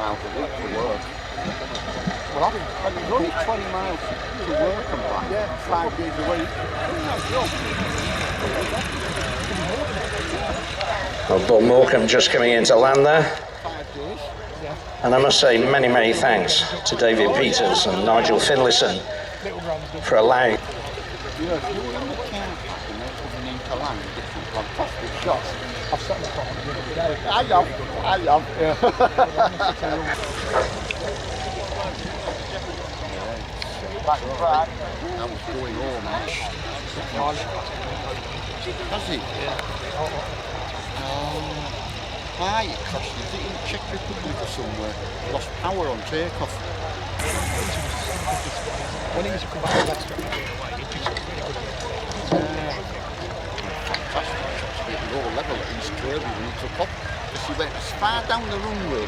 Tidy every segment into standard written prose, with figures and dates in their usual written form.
miles a week to work. Well, it's only 20 miles to work and back, 5 days a week. Well, Bob Morecambe just coming into land there. And I must say many, many thanks to David Peters and Nigel Finlayson for allowing. Yeah, if you were in the car park and they're coming into land and get some fantastic shots. I've sat in the car the other day. I have. Yeah. Back. I was going home. Has he? Aye, it crashed. Is it in Czech Republic or somewhere? Lost power on takeoff. When he was coming back, that's fantastic. It was all level at East Kirby when he took off. Because he went as far down the runway.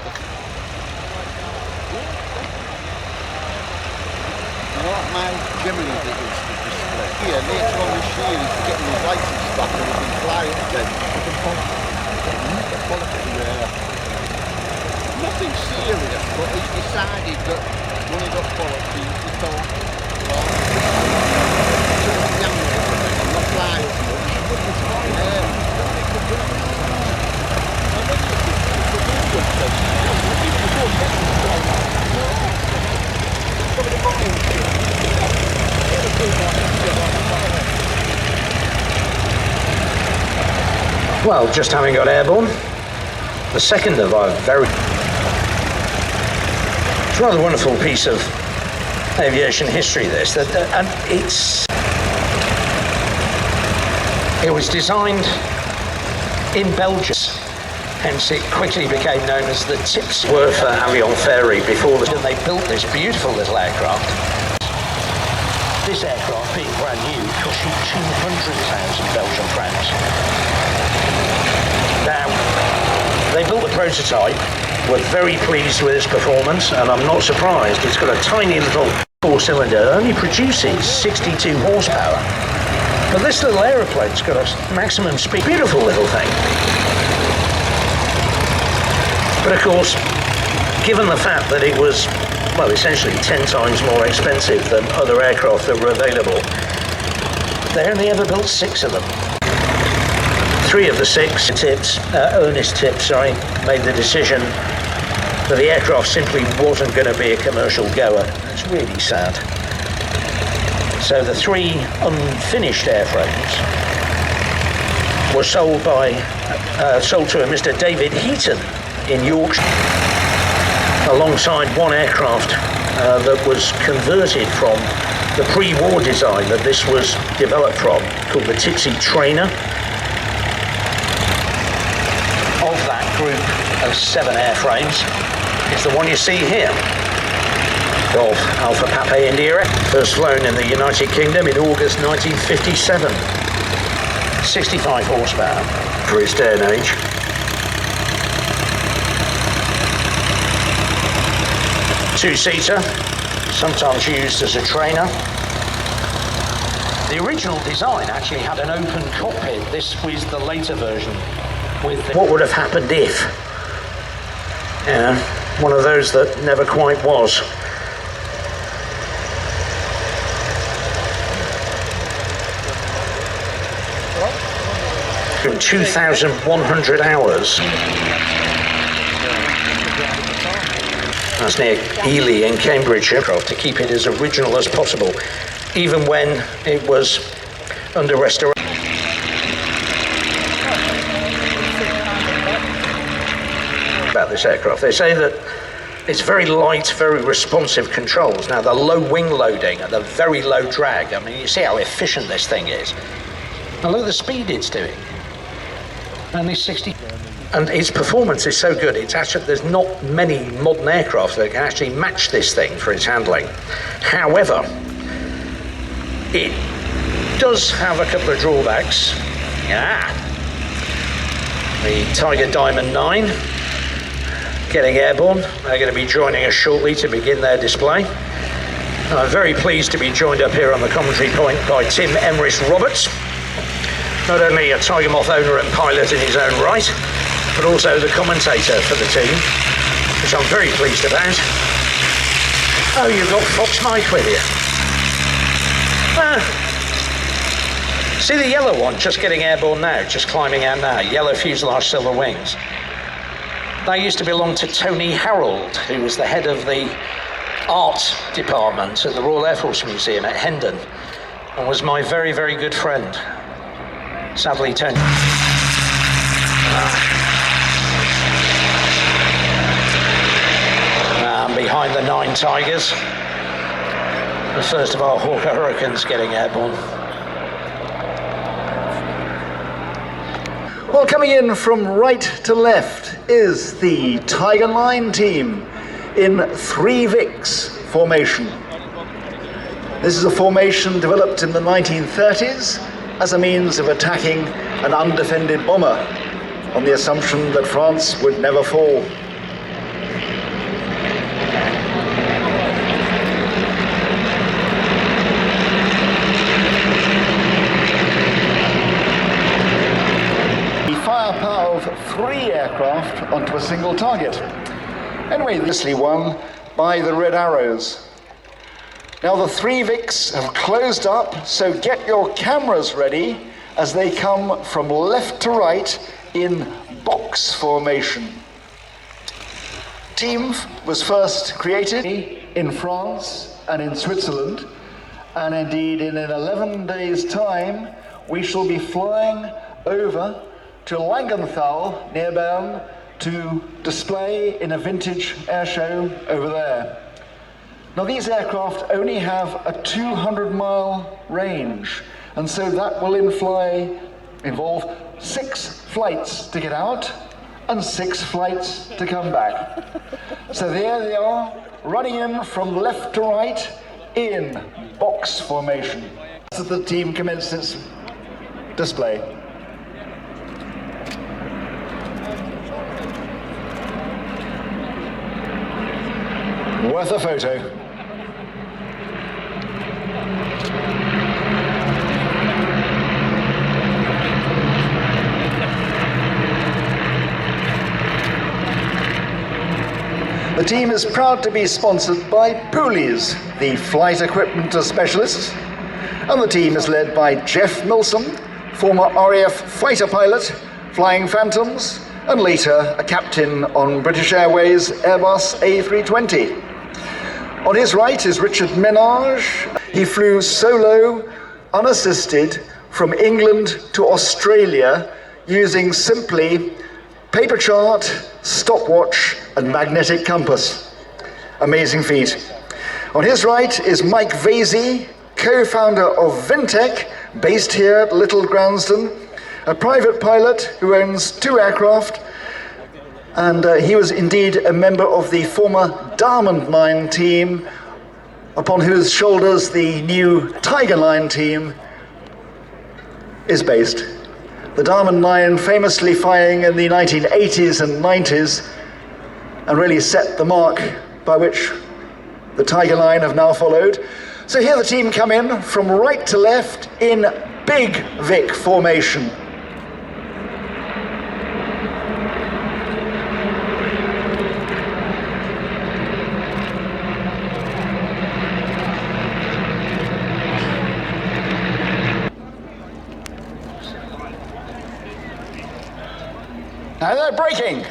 My Gemini did this display. Here, later on this year, he's getting his license back and he can fly it again. Yeah. Nothing serious, but he's decided that when he got quality, he thought, well, I'm not flying as Well, just having got airborne, the second of our it's a rather wonderful piece of aviation history, this, and it was designed in Belgium, hence it quickly became known as the Tips. Worked for Avion Ferry before they built this beautiful little aircraft. This aircraft, being brand new, cost you 200,000 Belgian francs. Now, they built the prototype, were very pleased with its performance, and I'm not surprised. It's got a tiny little four-cylinder, only produces 62 horsepower. But this little aeroplane's got a maximum speed. Beautiful little thing. But of course, given the fact that it was, well, essentially 10 times more expensive than other aircraft that were available, they only ever built 6 of them. 3 of the 6 Ernest Tips, made the decision that the aircraft simply wasn't going to be a commercial goer. It's really sad. So the 3 unfinished airframes were sold to a Mr. David Heaton in Yorkshire, alongside one aircraft that was converted from the pre-war design that this was developed from, called the Tipsy Trainer. Of that group of 7 airframes is the one you see here, of Alpha Papa India, first flown in the United Kingdom in August 1957. 65 horsepower for its day and age. Two-seater, sometimes used as a trainer. The original design actually had an open cockpit. This was the later version. What would have happened if? Yeah, one of those that never quite was. In 2,100 hours. That's near Ely in Cambridgeshire, to keep it as original as possible, even when it was under restoration. About this aircraft, they say that it's very light, very responsive controls. Now, the low wing loading and the very low drag, I mean, you see how efficient this thing is. And look at the speed it's doing. Only 60. And its performance is so good, it's actually, there's not many modern aircraft that can actually match this thing for its handling. However, it does have a couple of drawbacks. The Tiger Diamond 9 getting airborne. They're going to be joining us shortly to begin their display. And I'm very pleased to be joined up here on the commentary point by Tim Emrys Roberts, not only a Tiger Moth owner and pilot in his own right, but also the commentator for the team. which I'm very pleased about. Oh, you've got Fox Mike with you. See the yellow one just getting airborne now, just climbing out now, yellow fuselage, silver wings. That used to belong to Tony Harold, who was the head of the art department at the Royal Air Force Museum at Hendon, and was my very, very good friend. Sadly, Tony. And behind the 9 Tigers, the first of our Hawker Hurricanes getting airborne. Well, coming in from right to left is the Tiger Line team in 3 Vics formation. This is a formation developed in the 1930s as a means of attacking an undefended bomber on the assumption that France would never fall. Firepower of 3 aircraft onto a single target. Anyway, this won by the Red Arrows. Now the 3 Vics have closed up, so get your cameras ready as they come from left to right in box formation. Team was first created in France and in Switzerland, and indeed in 11 days' time we shall be flying over to Langenthal near Bern to display in a vintage air show over there. Now these aircraft only have a 200-mile range, and so that will involve 6 flights to get out and 6 flights to come back. So there they are, running in from left to right in box formation. As the team commences its display. Worth a photo. The team is proud to be sponsored by Poolies, the flight equipment specialists, and the team is led by Jeff Milsom, former RAF fighter pilot, flying Phantoms, and later a captain on British Airways Airbus A320. On his right is Richard Menage. He flew solo, unassisted, from England to Australia using simply paper chart, stopwatch, and magnetic compass. Amazing feat. On his right is Mike Vasey, co-founder of Vintech, based here at Little Gransten, a private pilot who owns 2 aircraft, and he was indeed a member of the former Diamond Mine team, upon whose shoulders the new Tiger Line team is based. The Diamond Mine famously firing in the 1980s and 90s, and really set the mark by which the Tiger Line have now followed. So here the team come in from right to left in Big Vic formation. Now they're braking.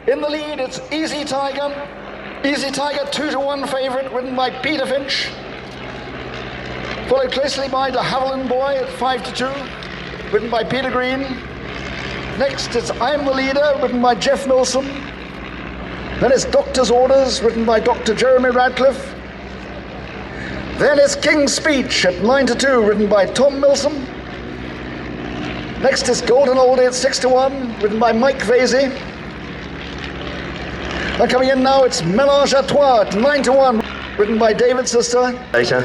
In the lead, it's Easy Tiger. Easy Tiger, 2-1 favourite, ridden by Peter Finch. Followed closely by the Haviland Boy at 5-2, ridden by Peter Green. Next, it's I'm the Leader, written by Jeff Milsom. Then it's Doctor's Orders, written by Dr. Jeremy Radcliffe. Then it's King's Speech at 9 to 2, written by Tom Milsom. Next is Golden Oldie at 6 to 1, written by Mike Vasey. And coming in now, it's Mélange à Trois at 9 to 1, written by David Sister. Later.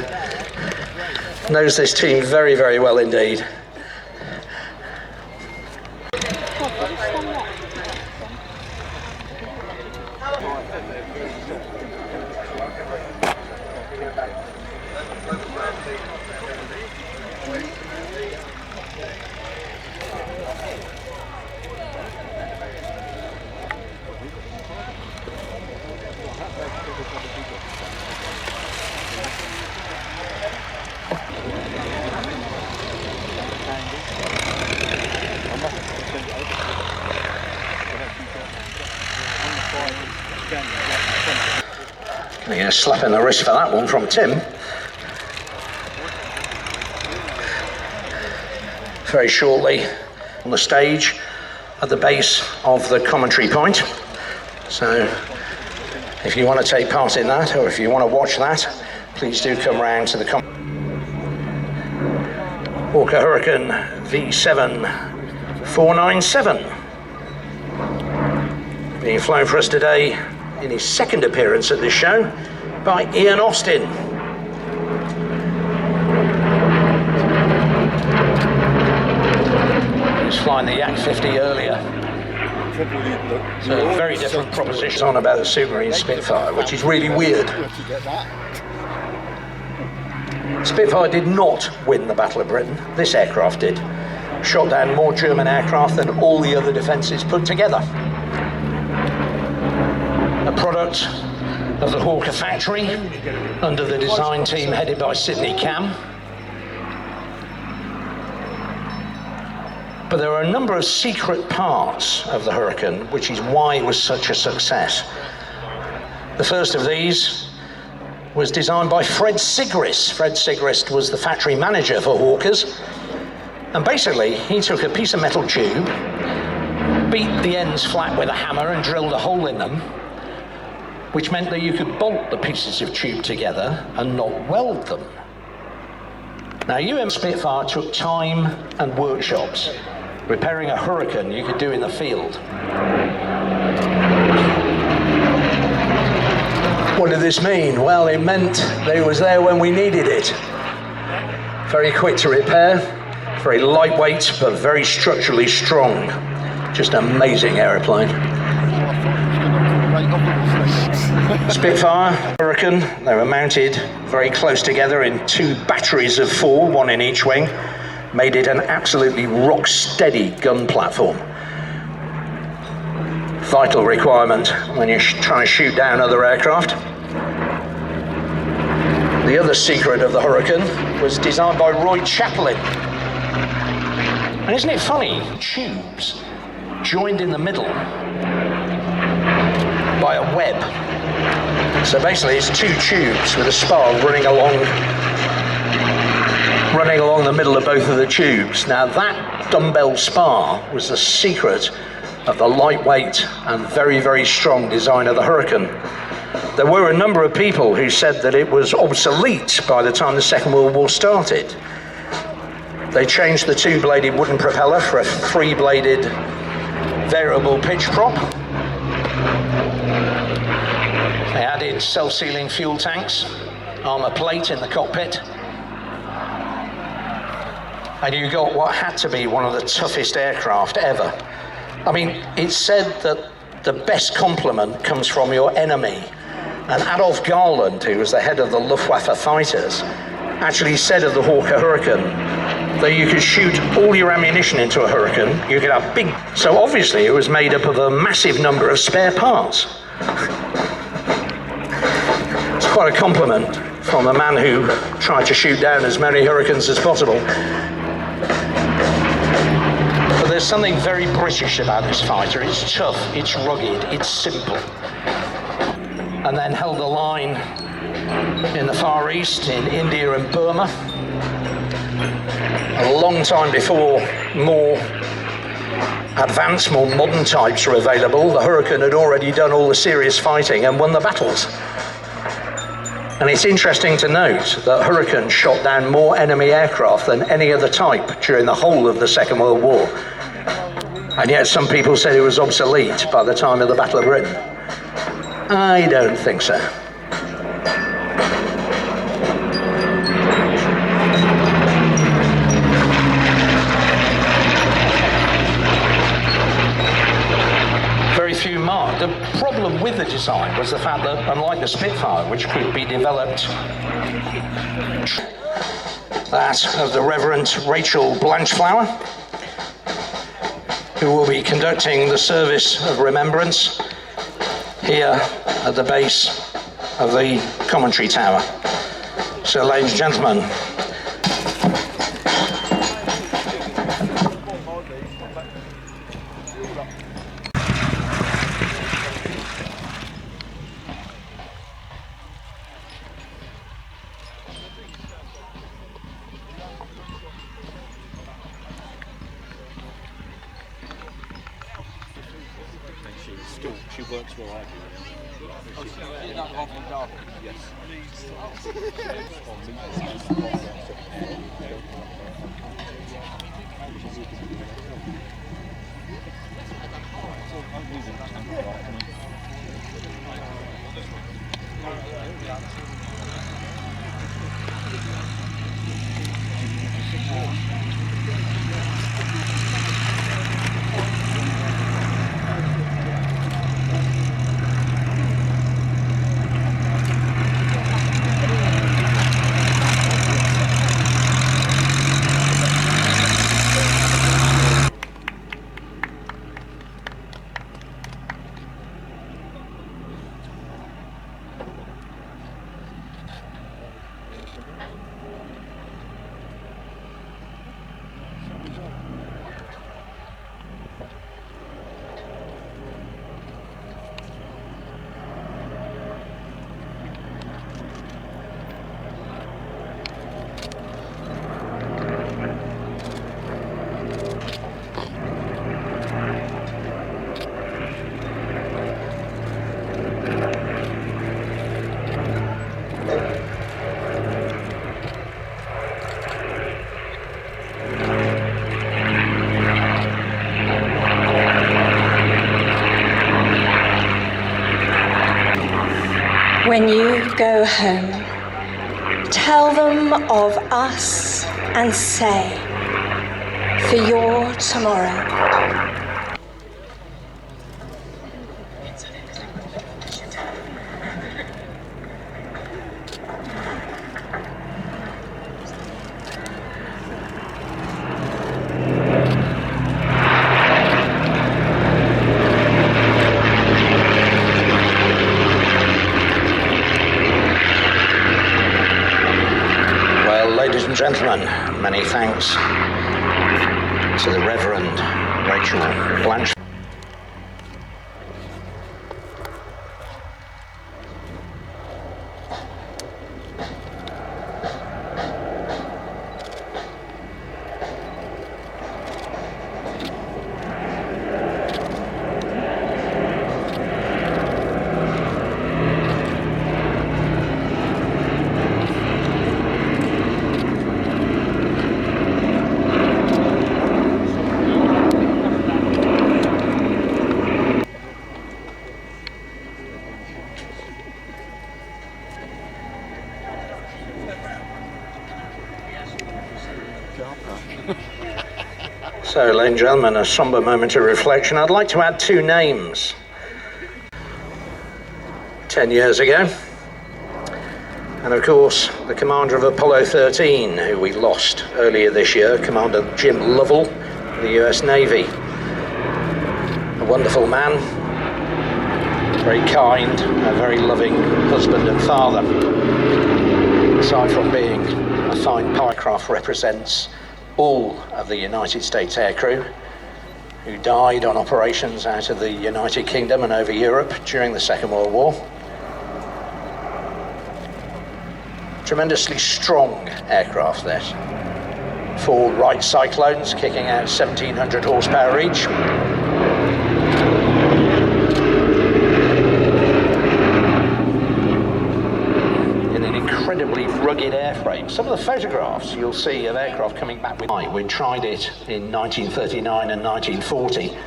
Knows this team very, very well indeed. Getting a slap in the wrist for that one from Tim. Very shortly on the stage at the base of the commentary point. So if you want to take part in that, or if you want to watch that, please do come round to the Hawker Hurricane V7 497. Being flown for us today in his second appearance at this show by Ian Austin. He was flying the Yak 50 earlier. So a very different proposition on about the Supermarine Spitfire, which is really weird. Spitfire did not win the Battle of Britain. This aircraft did. Shot down more German aircraft than all the other defences put together. A product of the Hawker factory under the design team headed by Sidney Cam. But there are a number of secret parts of the Hurricane, which is why it was such a success. The first of these was designed by Fred Sigrist. Fred Sigrist was the factory manager for Hawkers. And basically, he took a piece of metal tube, beat the ends flat with a hammer and drilled a hole in them, which meant that you could bolt the pieces of tube together and not weld them. Now, Spitfire took time and workshops. Repairing a Hurricane you could do in the field. What did this mean? Well, it meant that it was there when we needed it. Very quick to repair, very lightweight, but very structurally strong. Just an amazing aeroplane. Spitfire, Hurricane, they were mounted very close together in two batteries of 4, one in each wing, made it an absolutely rock-steady gun platform. Vital requirement when you're trying to shoot down other aircraft. The other secret of the Hurricane was designed by Roy Chaplin. And isn't it funny? Tubes joined in the middle by a web. So basically it's two tubes with a spar running along the middle of both of the tubes. Now that dumbbell spar was the secret of the lightweight and very, very strong design of the Hurricane. There were a number of people who said that it was obsolete by the time the Second World War started. They changed the two-bladed wooden propeller for a three-bladed variable pitch prop. They added self-sealing fuel tanks, armour plate in the cockpit, and you got what had to be one of the toughest aircraft ever. I mean, it's said that the best compliment comes from your enemy. And Adolf Garland, who was the head of the Luftwaffe fighters, actually said of the Hawker Hurricane that you could shoot all your ammunition into a Hurricane, you could have big... So obviously it was made up of a massive number of spare parts. It's quite a compliment from a man who tried to shoot down as many Hurricanes as possible. But there's something very British about this fighter. It's tough, it's rugged, it's simple. And then held the line in the Far East, in India and Burma. A long time before more advanced, more modern types were available, the Hurricane had already done all the serious fighting and won the battles. And it's interesting to note that Hurricane shot down more enemy aircraft than any other type during the whole of the Second World War. And yet some people said it was obsolete by the time of the Battle of Britain. I don't think so. Very few marked. The problem with the design was the fact that, unlike the Spitfire, which could be developed, that of the Reverend Rachel Blanchflower, who will be conducting the service of remembrance here at the base of the commentary tower. So, ladies and gentlemen, she works where I do. Oh, she's not involved in Derby? Yes. When you go home, tell them of us and say, for your tomorrow. Ladies and gentlemen, many thanks to the Reverend Rachel Blanchflower. So, ladies and gentlemen, a somber moment of reflection. I'd like to add two names. 10 years ago, and of course, the commander of Apollo 13, who we lost earlier this year, Commander Jim Lovell, of the US Navy. A wonderful man, very kind, a very loving husband and father. Aside from being a fine aircraft, represents all of the United States aircrew who died on operations out of the United Kingdom and over Europe during the Second World War. Tremendously strong aircraft, this. 4 Wright Cyclones kicking out 1,700 horsepower each. some of the photographs you'll see of aircraft coming back with. We tried it in 1939 and 1940,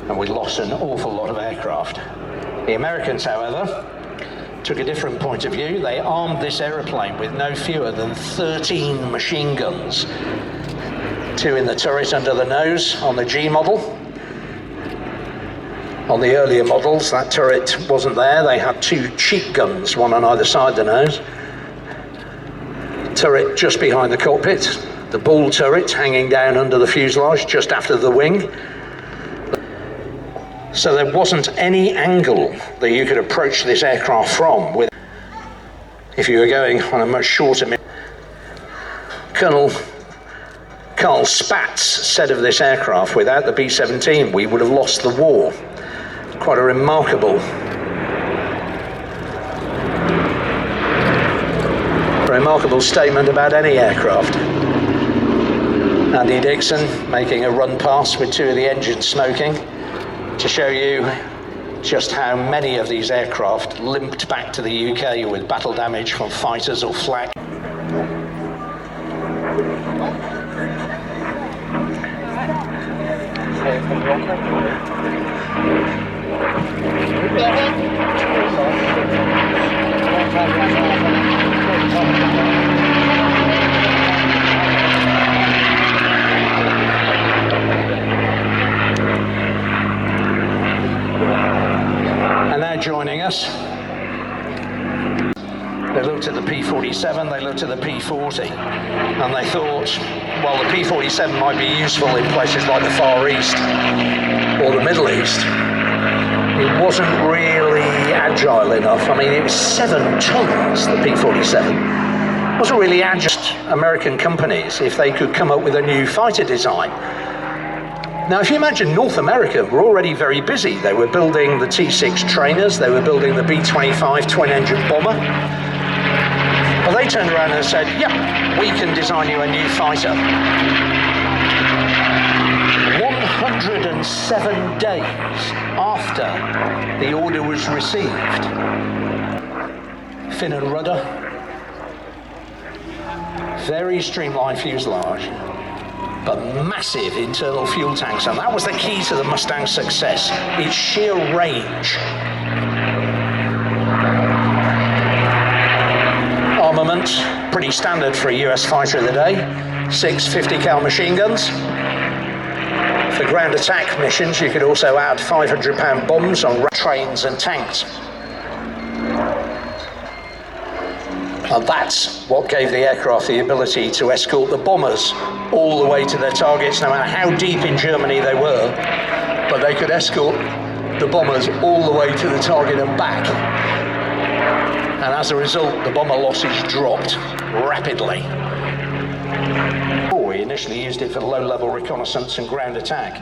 and we lost an awful lot of aircraft. The Americans, however, took a different point of view. They armed this aeroplane with no fewer than 13 machine guns. 2 in the turret under the nose on the G model. On the earlier models, that turret wasn't there. They had 2 cheek guns, one on either side of the nose. Turret just behind the cockpit. The ball turret hanging down under the fuselage, just after the wing. So there wasn't any angle that you could approach this aircraft from if you were going on a much shorter mission. Colonel Carl Spatz said of this aircraft, without the B-17, we would have lost the war. Quite a remarkable statement about any aircraft. Andy Dixon making a run past with 2 of the engines smoking, to show you just how many of these aircraft limped back to the UK with battle damage from fighters or flak. And now joining us, they looked at the P-47, they looked at the P-40, and they thought, well, the P-47 might be useful in places like the Far East or the Middle East. It wasn't really agile enough. I mean, it was 7 tons, the P-47. It wasn't really agile. American companies, if they could come up with a new fighter design. Now, if you imagine North America were already very busy. They were building the T-6 trainers, they were building the B-25 twin-engine bomber. Well, they turned around and said, yep, we can design you a new fighter. 107 days after the order was received. Fin and rudder, very streamlined fuselage, but massive internal fuel tanks, and that was the key to the Mustang's success, its sheer range. Armament, pretty standard for a US fighter of the day, 6 50 cal machine guns. For ground attack missions, you could also add 500-pound bombs on trains and tanks. And that's what gave the aircraft the ability to escort the bombers all the way to their targets, no matter how deep in Germany they were, but they could escort the bombers all the way to the target and back. And as a result, the bomber losses dropped rapidly. We initially used it for low-level reconnaissance and ground attack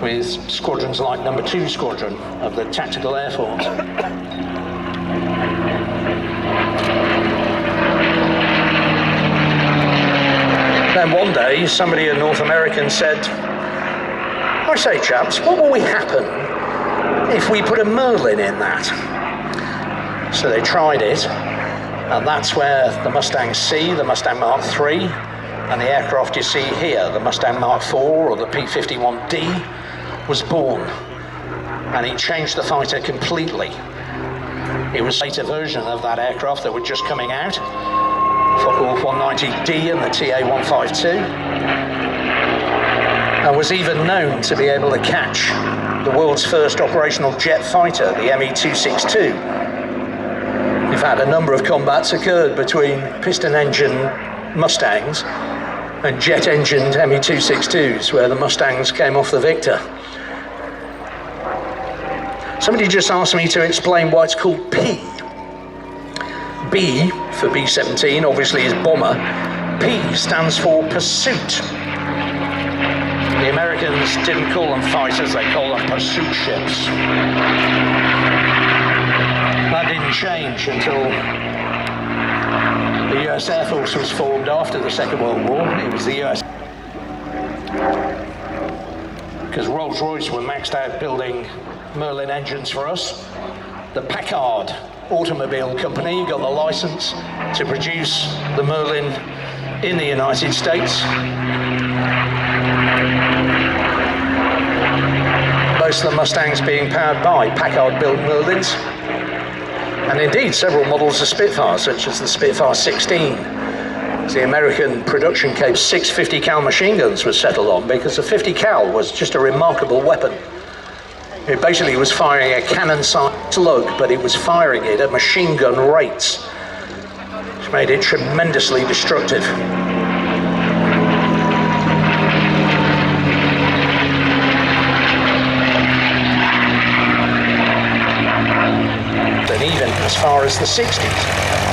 with squadrons like No. 2 Squadron of the Tactical Air Force. Then one day, somebody in North America said, I say, chaps, what will happen if we put a Merlin in that? So they tried it, and that's where the Mustang C, the Mustang Mark III, and the aircraft you see here, the Mustang Mark IV or the P-51D, was born. And it changed the fighter completely. It was a later version of that aircraft that were just coming out, Focke-Wulf 190D and the TA-152, and was even known to be able to catch the world's first operational jet fighter, the ME-262. In fact, a number of combats occurred between piston-engine Mustangs and jet-engined ME-262s, where the Mustangs came off the victor. Somebody just asked me to explain why it's called P. B for B-17 obviously is bomber. P stands for pursuit. The Americans didn't call them fighters, they called them pursuit ships. That didn't change until the US Air Force was formed after the Second World War. It was the US. Because Rolls-Royce were maxed out building Merlin engines for us. the Packard Automobile Company got the license to produce the Merlin in the United States. Most of the Mustangs being powered by Packard-built Merlins, and indeed several models of Spitfire, such as the Spitfire 16. The American production case 650 cal machine guns was settled on because the 50 cal was just a remarkable weapon. It basically was firing a cannon-sized slug, but it was firing it at machine gun rates, which made it tremendously destructive. And even as far as the 60s.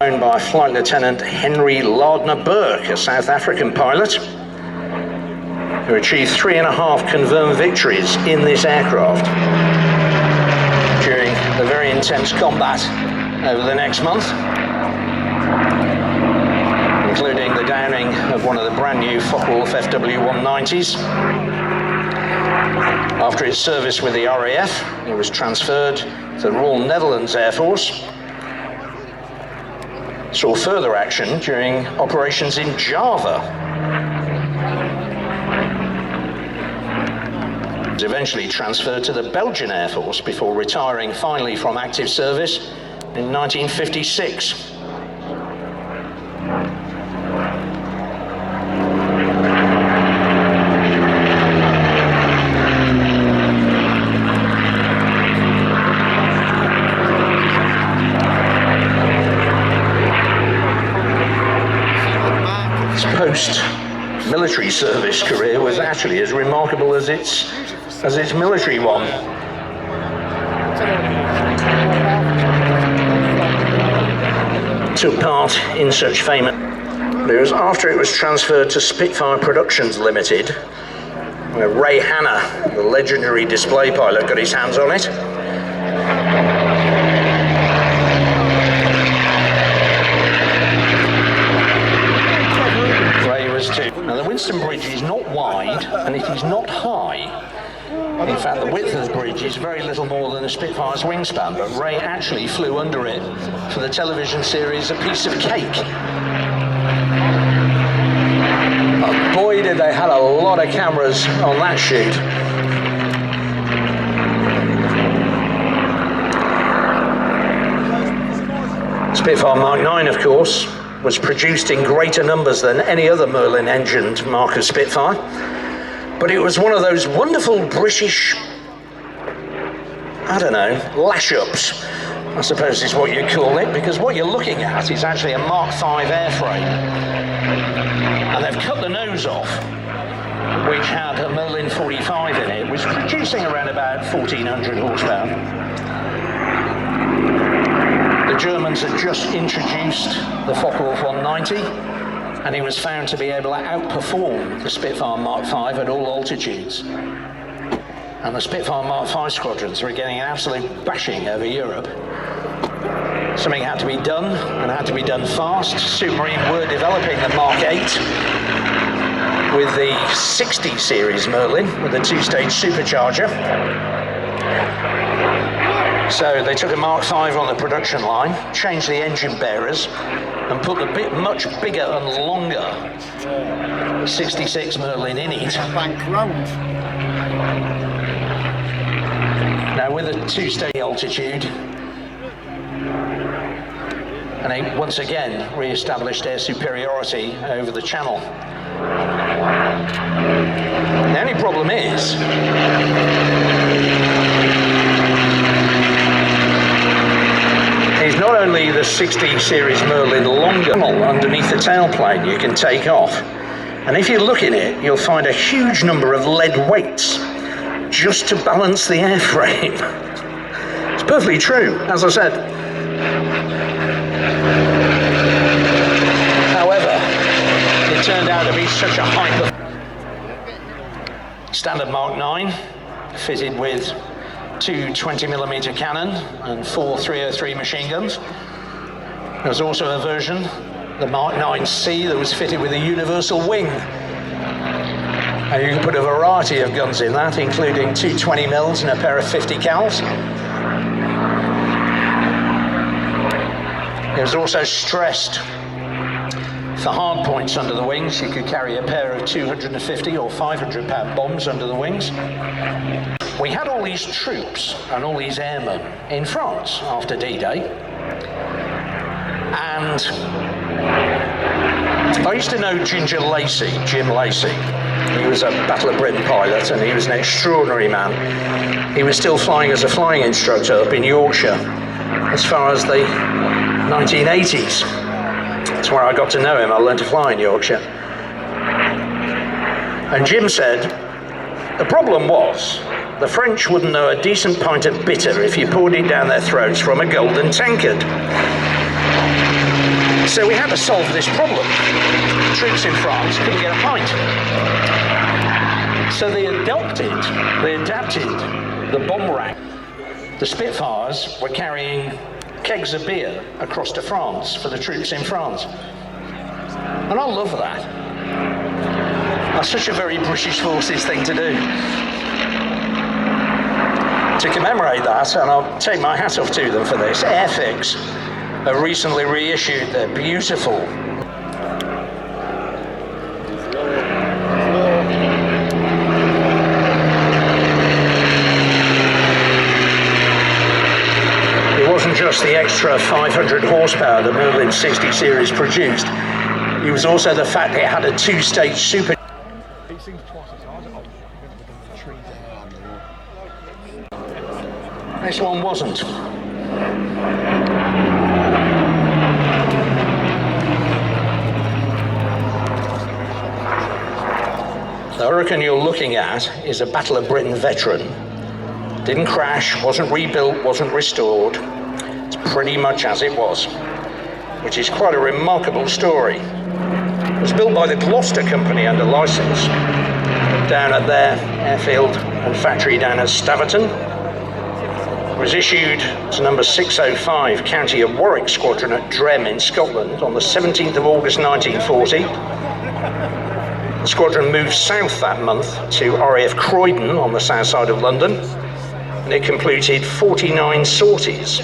Owned by Flight Lieutenant Henry Lardner Burke, a South African pilot, who achieved 3.5 confirmed victories in this aircraft during the very intense combat over the next month, including the downing of one of the brand new Focke-Wulf FW-190s. After his service with the RAF, he was transferred to the Royal Netherlands Air Force. Saw further action during operations in Java. Was eventually transferred to the Belgian Air Force before retiring finally from active service in 1956. Post-military service career was actually as remarkable as its military one. Took part in such famous. It was after it was transferred to Spitfire Productions Limited, where Ray Hanna, the legendary display pilot, got his hands on it. Now the Winston Bridge is not wide and it is not high. In fact, the width of the bridge is very little more than a Spitfire's wingspan, but Ray actually flew under it for the television series A Piece of Cake. Oh, boy, did they have a lot of cameras on that shoot. Spitfire Mark 9, of course, was produced in greater numbers than any other Merlin-engined Mark of Spitfire, but it was one of those wonderful British, I don't know, lash-ups, I suppose is what you call it, because what you're looking at is actually a Mark V airframe, and they've cut the nose off, which had a Merlin 45 in it, which was producing around about 1,400 horsepower. The Germans had just introduced the Focke-Wulf 190, and he was found to be able to outperform the Spitfire Mark V at all altitudes. And the Spitfire Mark V squadrons were getting an absolute bashing over Europe. Something had to be done, and it had to be done fast. Supermarine were developing the Mark 8 with the 60 series Merlin with a two-stage supercharger. So they took a Mark V on the production line, changed the engine bearers, and put the much bigger and longer 66 Merlin in it. Now with a two-stage altitude, and they once again re-established air superiority over the Channel. The only problem is, is not only the 60 series Merlin longer underneath the tailplane you can take off, and if you look in it, you'll find a huge number of lead weights just to balance the airframe. It's perfectly true, as I said. However, it turned out to be such a hyper. Standard Mark 9, fitted with two 20mm cannon and four 303 machine guns. There was also a version, the Mark 9C, that was fitted with a universal wing. And you can put a variety of guns in that, including two 20mm and a pair of 50 cals. It was also stressed for hard points under the wings. You could carry a pair of 250 or 500 pound bombs under the wings. We had all these troops and all these airmen in France after D-Day. And I used to know Ginger Lacey, Jim Lacey. He was a Battle of Britain pilot and he was an extraordinary man. He was still flying as a flying instructor up in Yorkshire as far as the 1980s. That's where I got to know him. I learned to fly in Yorkshire. And Jim said, the problem was, the French wouldn't know a decent pint of bitter if you poured it down their throats from a golden tankard. So we had to solve this problem. Troops in France couldn't get a pint. So they adapted the bomb rack. The Spitfires were carrying kegs of beer across to France for the troops in France. And I love that. That's such a very British Forces thing to do. To commemorate that, and I'll take my hat off to them for this, Airfix have recently reissued their beautiful just the extra 500 horsepower the Merlin 60 series produced. It was also the fact it had a two-stage super. It seems twice as hard. This one wasn't. The Hurricane you're looking at is a Battle of Britain veteran. Didn't crash, wasn't rebuilt, wasn't restored. It's pretty much as it was, which is quite a remarkable story. It was built by the Gloucester Company under license down at their airfield and factory down at Staverton. It was issued to number 605 County of Warwick Squadron at Drem in Scotland on the 17th of August 1940. The squadron moved south that month to RAF Croydon on the south side of London, and it completed 49 sorties,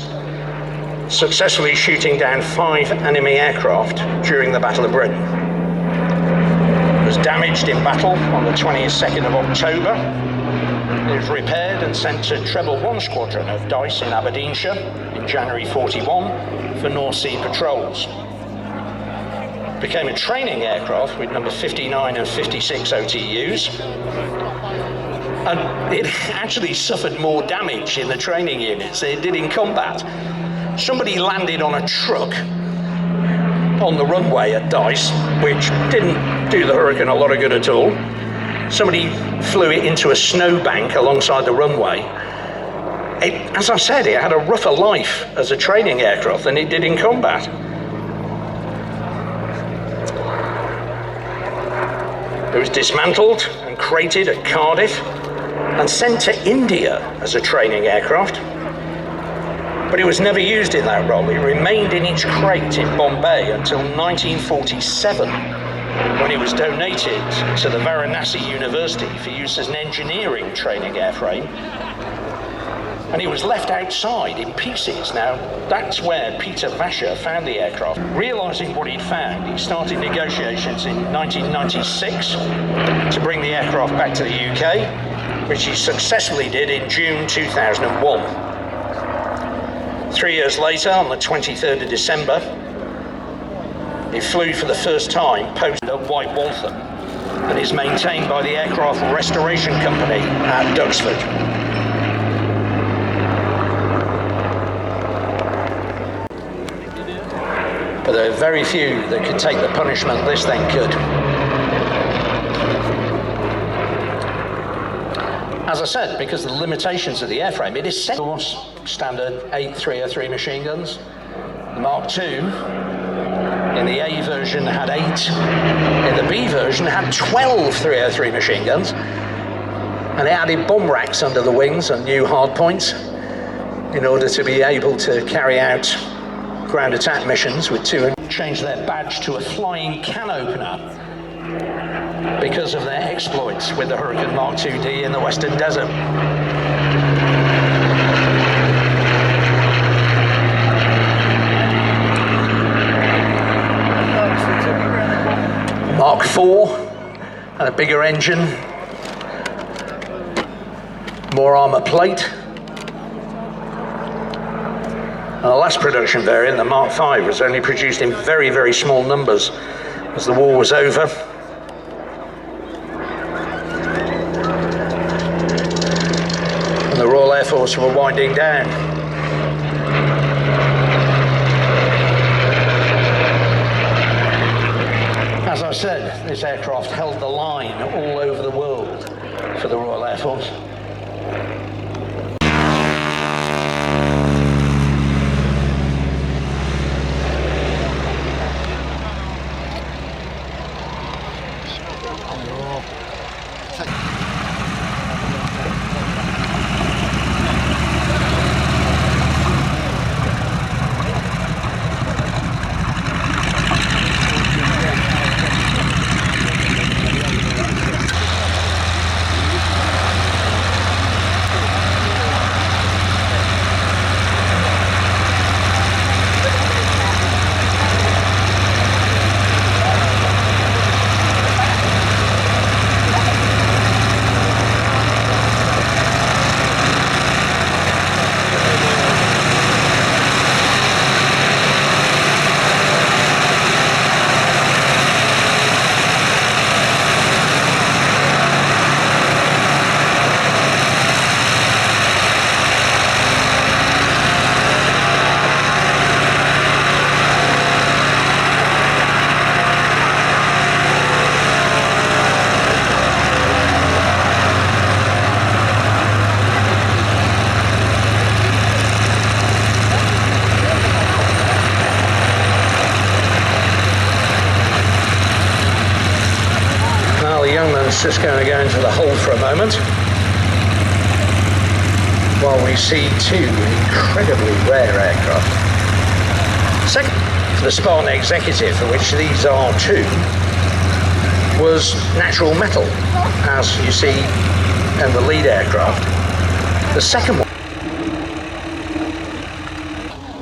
successfully shooting down 5 enemy aircraft during the Battle of Britain. It was damaged in battle on the 22nd of October. It was repaired and sent to Treble 1 Squadron of Dice in Aberdeenshire in January 41 for North Sea patrols. It became a training aircraft with number 59 and 56 OTUs. And it actually suffered more damage in the training units than it did in combat. Somebody landed on a truck on the runway at Dice, which didn't do the Hurricane a lot of good at all. Somebody flew it into a snowbank alongside the runway. As I said, it had a rougher life as a training aircraft than it did in combat. It was dismantled and crated at Cardiff and sent to India as a training aircraft. But it was never used in that role. It remained in its crate in Bombay until 1947, when it was donated to the Varanasi University for use as an engineering training airframe. And it was left outside in pieces. Now, that's where Peter Vasher found the aircraft. Realising what he'd found, he started negotiations in 1996 to bring the aircraft back to the UK, which he successfully did in June 2001. 3 years later, on the 23rd of December, it flew for the first time post at White Waltham and is maintained by the Aircraft Restoration Company at Duxford. But there are very few that could take the punishment this thing could. As I said, because of the limitations of the airframe, it is standard 8 303 machine guns. The Mark II in the A version had 8, in the B version had 12 303 machine guns, and it added bomb racks under the wings and new hard points in order to be able to carry out ground attack missions with 2 and change their badge to a flying can opener because of their exploits with the Hurricane Mark IID in the Western Desert. Mark IV and a bigger engine, more armour plate. And the last production variant, the Mark V, was only produced in very, very small numbers as the war was over. And the Royal Air Force were winding down. As I said, this aircraft held the line all over the world for the Royal Air Force. Just going to go into the hold for a moment while we see 2 incredibly rare aircraft. Second, for the Spartan Executive, for which these are 2, was natural metal, as you see in the lead aircraft. The second one,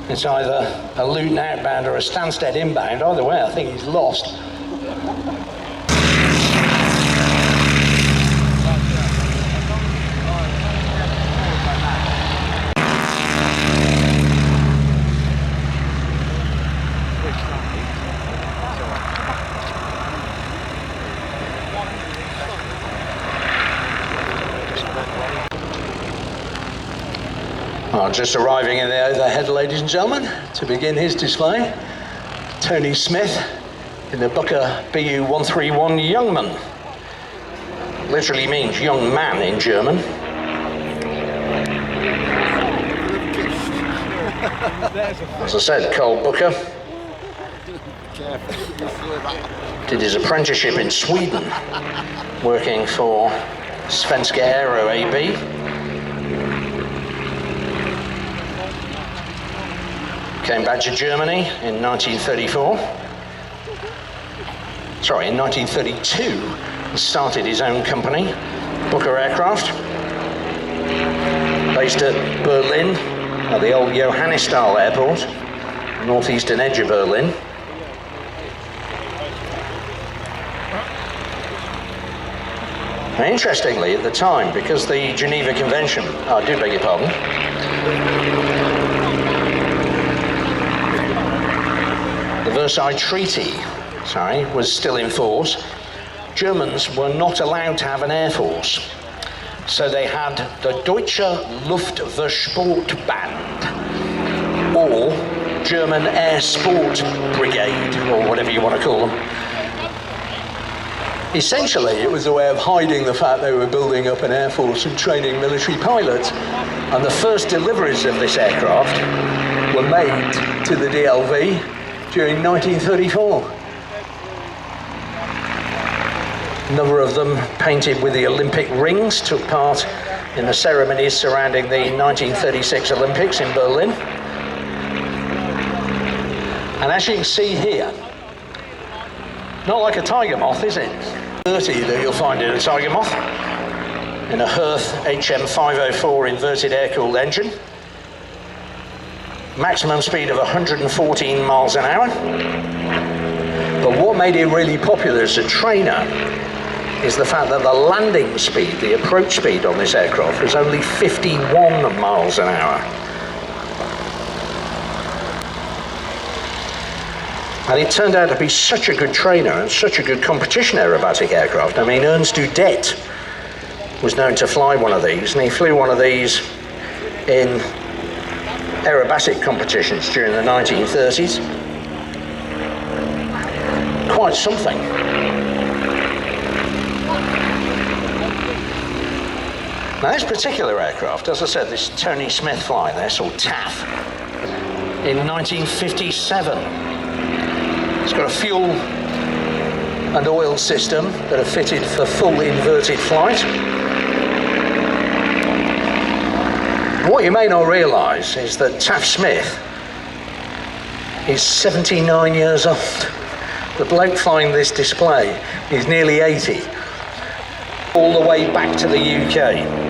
it's either a Luton outbound or a Stansted inbound. Either way, I think he's lost. Just arriving in the overhead, ladies and gentlemen, to begin his display, Tony Smith in the Booker BU-131 Youngman. Literally means young man in German. As I said, Carl Booker did his apprenticeship in Sweden, working for Svenska Aero AB. Came back to Germany in 1934. Sorry, in 1932, and started his own company, Booker Aircraft, based at Berlin, at the old Johannisthal Airport, northeastern edge of Berlin. Now, interestingly, at the time, because the Geneva Convention, I do beg your pardon, the Versailles Treaty, was still in force, Germans were not allowed to have an air force. So they had the Deutsche Luftversportband, or German Air Sport Brigade, or whatever you want to call them. Essentially, it was a way of hiding the fact they were building up an air force and training military pilots. And the first deliveries of this aircraft were made to the DLV during 1934. A number of them, painted with the Olympic rings, took part in the ceremonies surrounding the 1936 Olympics in Berlin. And as you can see here, not like a tiger moth, is it? 30 that you'll find in a tiger moth, in a Herth HM504 inverted air-cooled engine. Maximum speed of 114 miles an hour. But what made it really popular as a trainer is the fact that the landing speed, the approach speed on this aircraft was only 51 miles an hour. And it turned out to be such a good trainer and such a good competition aerobatic aircraft. I mean, Ernst Udet was known to fly one of these, and he flew one of these in aerobatic competitions during the 1930s. Quite something. Now this particular aircraft, as I said, this Tony Smith flying this, or TAF, in 1957. It's got a fuel and oil system that are fitted for full inverted flight. What you may not realise is that TAF Smith is 79 years old. The bloke flying this display is nearly 80, all the way back to the UK.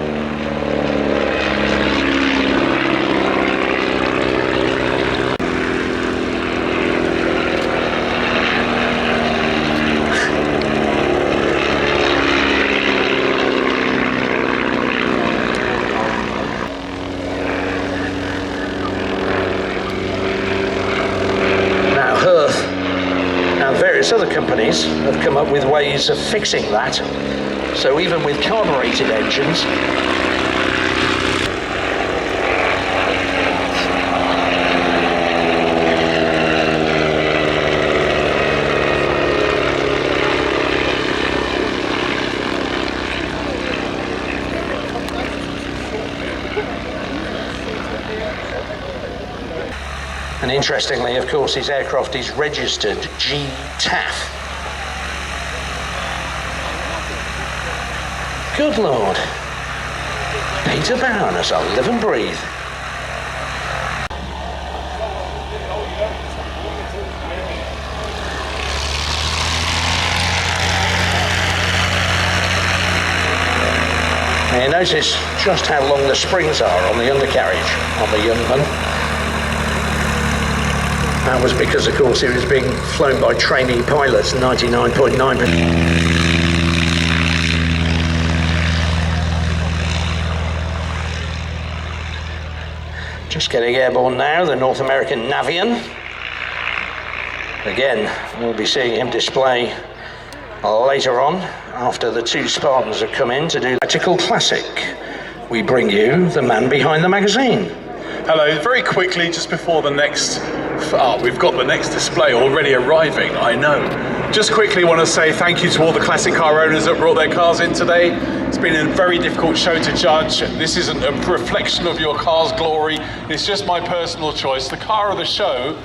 Other companies have come up with ways of fixing that. So even with carbureted engines, and interestingly, of course, his aircraft is registered GTAF. Good Lord. Peter Bowness, I live and breathe. Now you notice just how long the springs are on the undercarriage on the Youngman. That was because, of course, it was being flown by trainee pilots, 99.9%. Just getting airborne now, the North American Navion. Again, we'll be seeing him display later on, after the two Spartans have come in to do Tactical Classic. We bring you the man behind the magazine. Hello, very quickly, just before the next, we've got the next display already arriving, I know. Just quickly want to say thank you to all the classic car owners that brought their cars in today. It's been a very difficult show to judge. This isn't a reflection of your car's glory, it's just my personal choice. The car of the show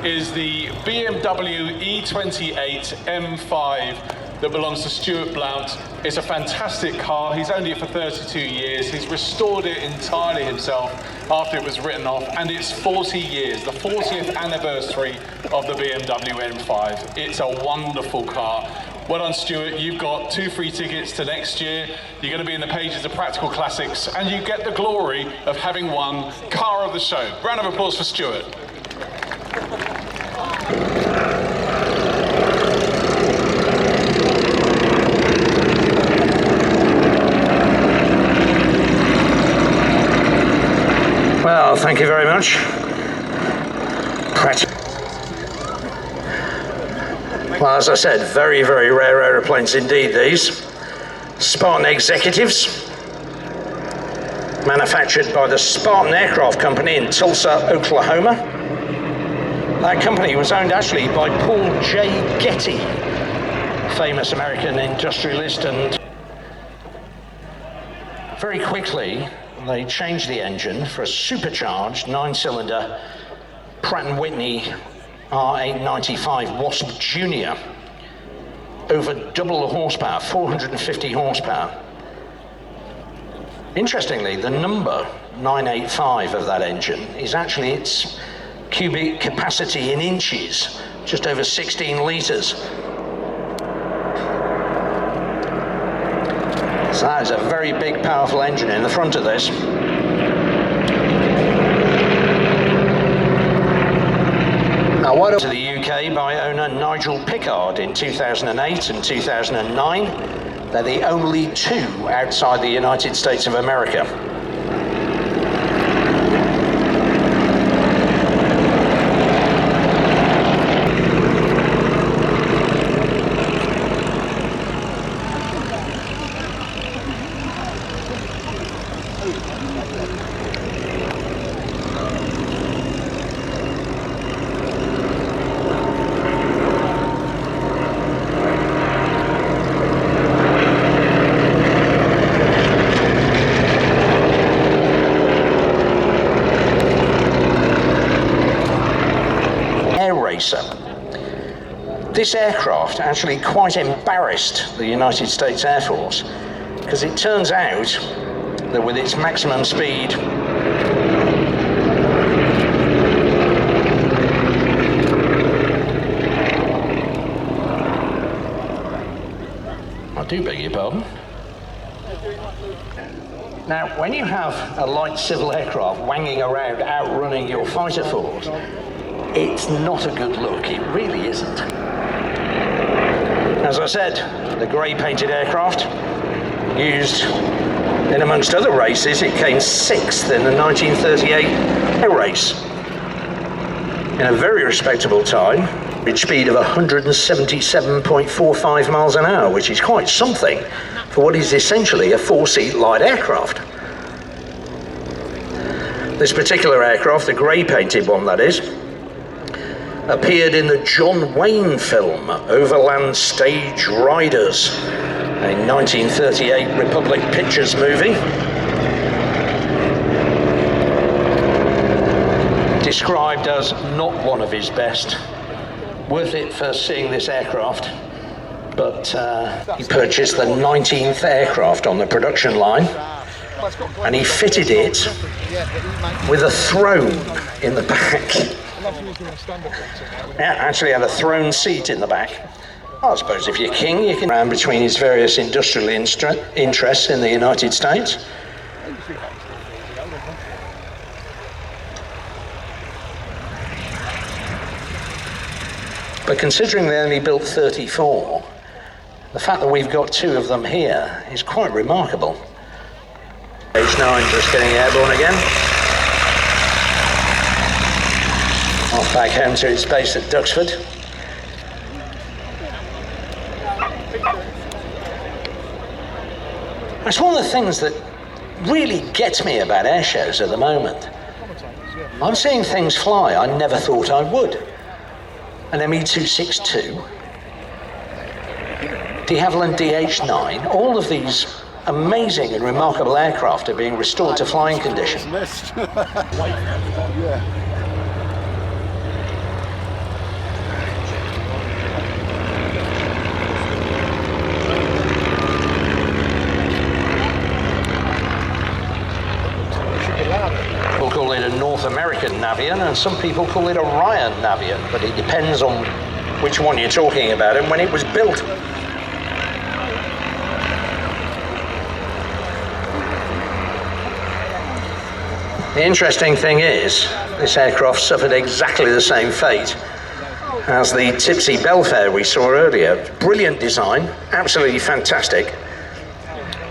is the BMW E28 M5 that belongs to Stuart Blount. It's a fantastic car. He's owned it for 32 years. He's restored it entirely himself after it was written off, and it's 40 years, the 40th anniversary of the BMW M5. It's a wonderful car. Well done, Stuart. You've got 2 free tickets to next year. You're going to be in the pages of Practical Classics, and you get the glory of having won Car of the Show. Round of applause for Stuart. Well, thank you very much. Well, as I said, very, very rare aeroplanes indeed, these. Spartan Executives, manufactured by the Spartan Aircraft Company in Tulsa, Oklahoma. That company was owned actually by Paul J. Getty, famous American industrialist, and very quickly they changed the engine for a supercharged 9-cylinder Pratt & Whitney R895 Wasp Junior. Over double the horsepower, 450 horsepower. Interestingly, the number 985 of that engine is actually its cubic capacity in inches, just over 16 litres. So that is a very big, powerful engine in the front of this. Now, what to the UK by owner Nigel Pickard in 2008 and 2009. They're the only two outside the United States of America. This aircraft actually quite embarrassed the United States Air Force, because it turns out that with its maximum speed I do beg your pardon. Now, when you have a light civil aircraft wanging around outrunning your fighter force, it's not a good look, it really isn't. As I said, the grey painted aircraft used in, amongst other races, it came 6th in the 1938 air race. In a very respectable time, with speed of 177.45 miles an hour, which is quite something for what is essentially a 4-seat light aircraft. This particular aircraft, the grey painted one that is, appeared in the John Wayne film Overland Stage Riders, a 1938 Republic Pictures movie. Described as not one of his best. Worth it for seeing this aircraft, but he purchased the 19th aircraft on the production line, and he fitted it with a throne in the back. Yeah, actually had a throne seat in the back. I suppose if you're king, you can round between his various industrial interests in the United States. But considering they only built 34, the fact that we've got 2 of them here is quite remarkable. H9 just getting airborne again. Off back home to its base at Duxford. That's one of the things that really gets me about air shows at the moment. I'm seeing things fly I never thought I would. An ME-262, de Havilland DH9, all of these amazing and remarkable aircraft are being restored to flying condition. People call it a North American Navion, and some people call it a Ryan Navion, but it depends on which one you're talking about and when it was built. The interesting thing is, this aircraft suffered exactly the same fate as the Tipsy Belfair we saw earlier. Brilliant design, absolutely fantastic.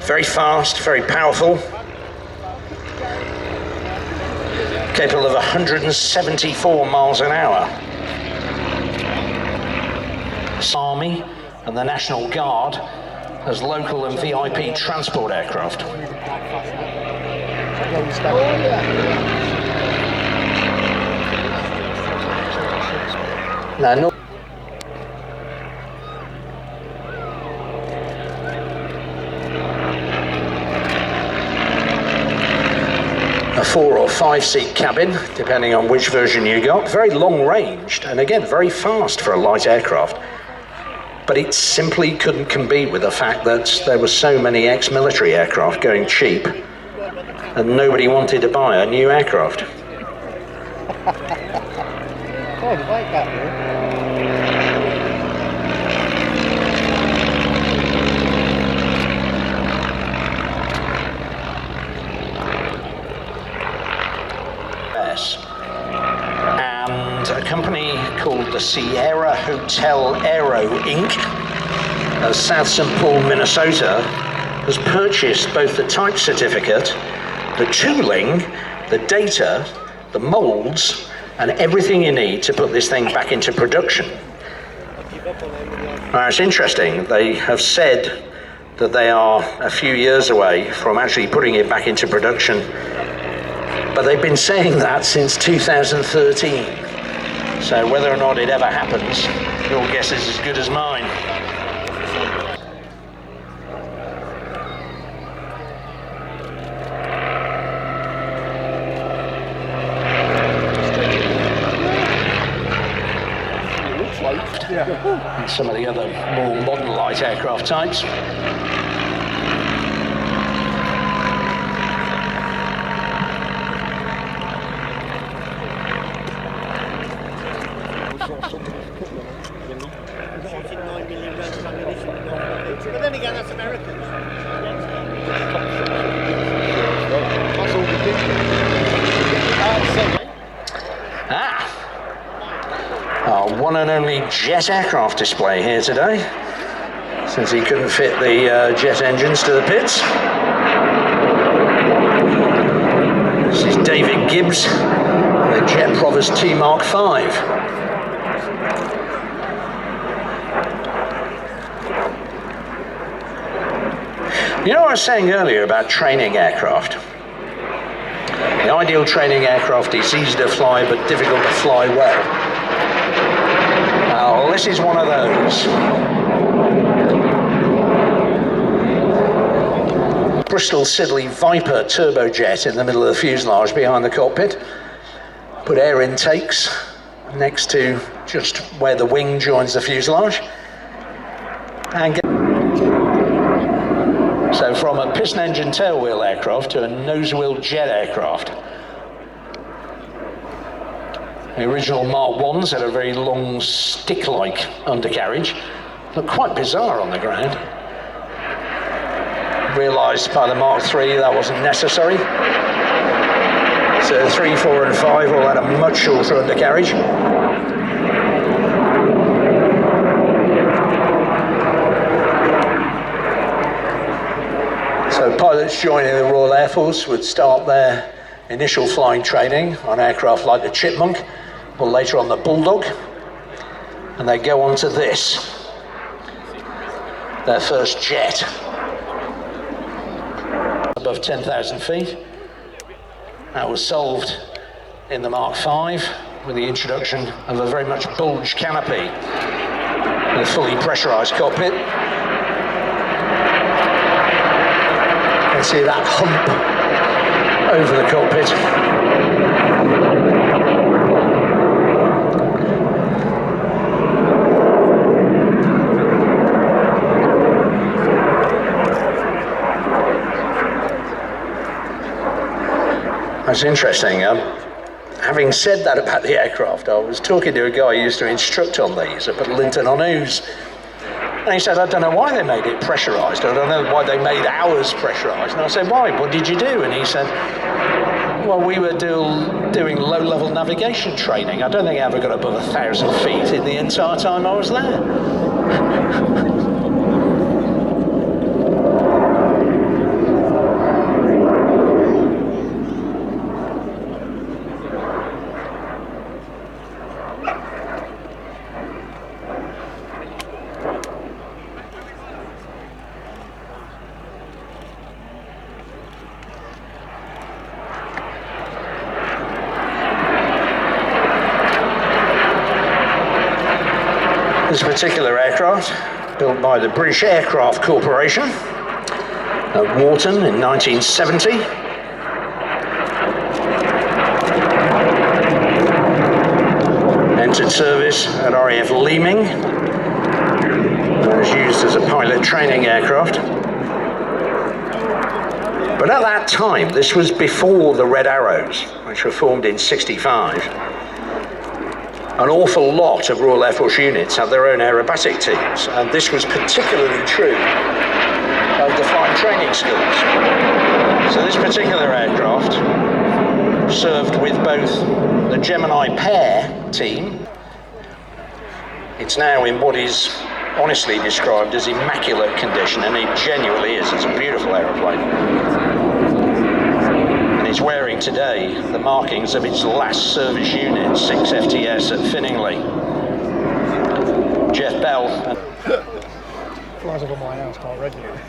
Very fast, very powerful. Capable of 174 miles an hour. Army and the National Guard as local and VIP transport aircraft. Now, a 4 or 5 seat cabin, depending on which version you got. Very long ranged, and again, very fast for a light aircraft. But it simply couldn't compete with the fact that there were so many ex-military aircraft going cheap, and nobody wanted to buy a new aircraft. And a company called the Sierra Hotel Aero Inc. of South St. Paul, Minnesota, has purchased both the type certificate, the tooling, the data, the molds, and everything you need to put this thing back into production. Now, it's interesting, they have said that they are a few years away from actually putting it back into production, but they've been saying that since 2013. So whether or not it ever happens, your guess is as good as mine. And some of the other more modern light aircraft types. But then again, that's Americans. Our one and only jet aircraft display here today, since he couldn't fit the jet engines to the pits. This is David Gibbs, the Jet Provost T Mark V. You know what I was saying earlier about training aircraft? The ideal training aircraft is easy to fly but difficult to fly well. Well, this is one of those. Bristol Siddeley Viper turbojet in the middle of the fuselage behind the cockpit. Put air intakes next to just where the wing joins the fuselage. And so from a piston engine tailwheel aircraft to a nose wheel jet aircraft. The original Mark 1s had a very long stick-like undercarriage. Looked quite bizarre on the ground. Realised by the Mark 3 that wasn't necessary. So 3, 4 and 5 all had a much shorter undercarriage. So pilots joining the Royal Air Force would start their initial flying training on aircraft like the Chipmunk, or later on the Bulldog, and they go on to this, their first jet, above 10,000 feet. That was solved in the Mark V with the introduction of a very much bulged canopy with a fully pressurised cockpit. You can see that hump over the cockpit. That's interesting. Having said that about the aircraft, I was talking to a guy who used to instruct on these up at Linton-on-Ouse. And he said, I don't know why they made it pressurised. I don't know why they made ours pressurised. And I said, why? What did you do? And he said, well, we were doing low-level navigation training. I don't think I ever got above 1,000 feet in the entire time I was there. This particular aircraft, built by the British Aircraft Corporation at Wharton in 1970. Entered service at RAF Leeming, and was used as a pilot training aircraft. But at that time, this was before the Red Arrows, which were formed in '65. An awful lot of Royal Air Force units had their own aerobatic teams, and this was particularly true of the flying training schools. So this particular aircraft served with both the Gemini pair team. It's now in what is honestly described as immaculate condition, and it genuinely is. It's a beautiful aeroplane. And it's wearing today the markings of its last service unit, 6 FTS at Finningley. Jeff Bell. Flies over my house quite regularly.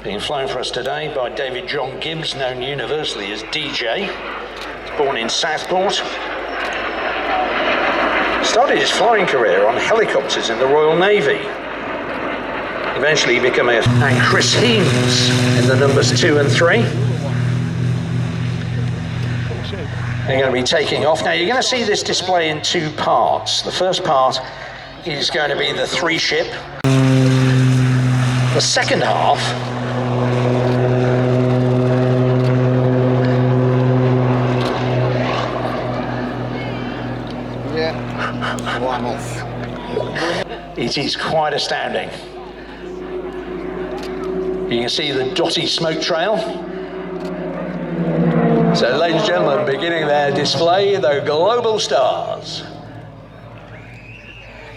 Being flown for us today by David John Gibbs, known universally as DJ. He's born in Southport. Started his flying career on helicopters in the Royal Navy. Eventually became and Chris Heames in the numbers 2 and 3. They're going to be taking off. Now you're going to see this display in 2 parts. The first part is going to be the 3-ship. The second half it is quite astounding. You can see the dotty smoke trail. So ladies and gentlemen, beginning their display, the Global Stars.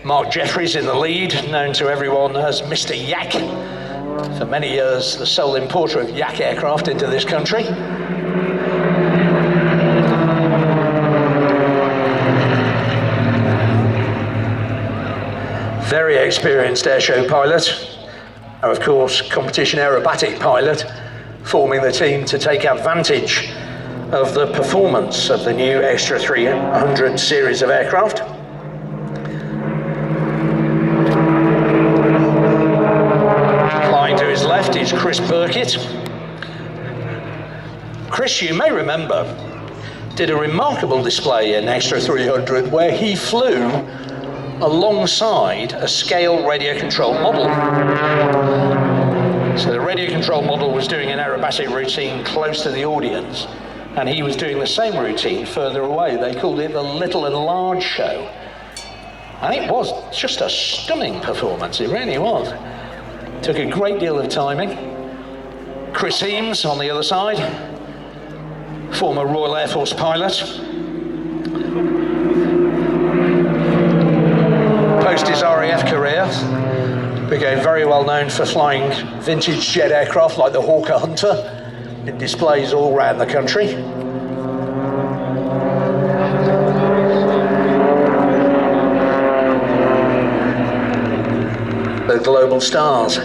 Mark Jeffries in the lead, known to everyone as Mr. Yak. For many years, the sole importer of Yak aircraft into this country. Very experienced airshow pilot, and of course competition aerobatic pilot, forming the team to take advantage of the performance of the new Extra 300 series of aircraft. Flying to his left is Chris Burkitt. Chris, you may remember, did a remarkable display in Extra 300 where he flew alongside a scale radio control model. So the radio control model was doing an aerobatic routine close to the audience, and he was doing the same routine further away. They called it the Little and Large Show. And it was just a stunning performance, it really was. Took a great deal of timing. Chris Heames on the other side, former Royal Air Force pilot. Post his RAF career, became very well known for flying vintage jet aircraft like the Hawker Hunter in displays all around the country. The Global Stars.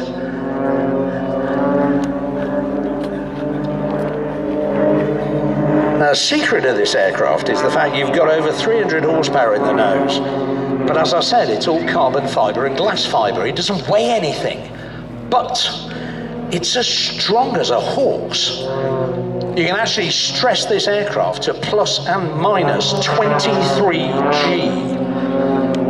Now, the secret of this aircraft is the fact you've got over 300 horsepower in the nose. But as I said, it's all carbon fibre and glass fibre. It doesn't weigh anything. But it's as strong as a horse. You can actually stress this aircraft to plus and minus 23 G.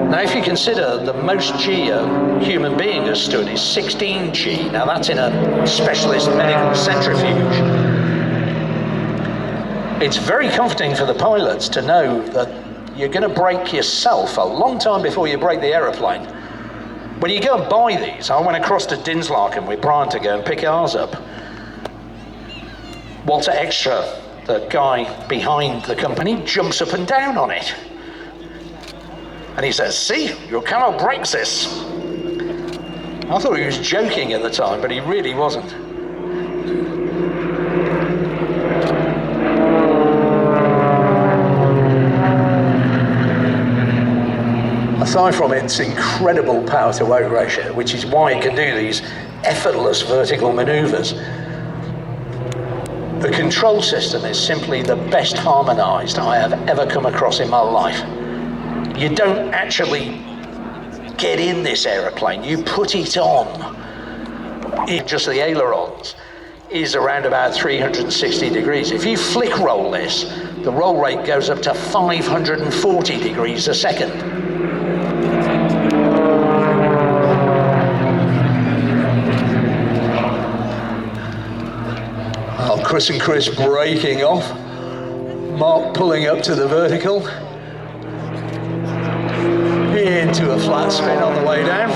Now, if you consider the most G a human being has stood is 16 G. Now, that's in a specialist medical centrifuge. It's very comforting for the pilots to know that you're going to break yourself a long time before you break the aeroplane. When you go and buy these, I went across to Dinslarken with Brian to go and pick ours up. Walter Extra, the guy behind the company, jumps up and down on it. And he says, "See, your camel breaks this." I thought he was joking at the time, but he really wasn't. Aside from its incredible power to weight ratio, which is why it can do these effortless vertical maneuvers, the control system is simply the best harmonized I have ever come across in my life. You don't actually get in this aeroplane, you put it on. Just the ailerons is around about 360 degrees. If you flick roll this, the roll rate goes up to 540 degrees a second. Oh, Chris and Chris braking off. Mark pulling up to the vertical. Into a flat spin on the way down.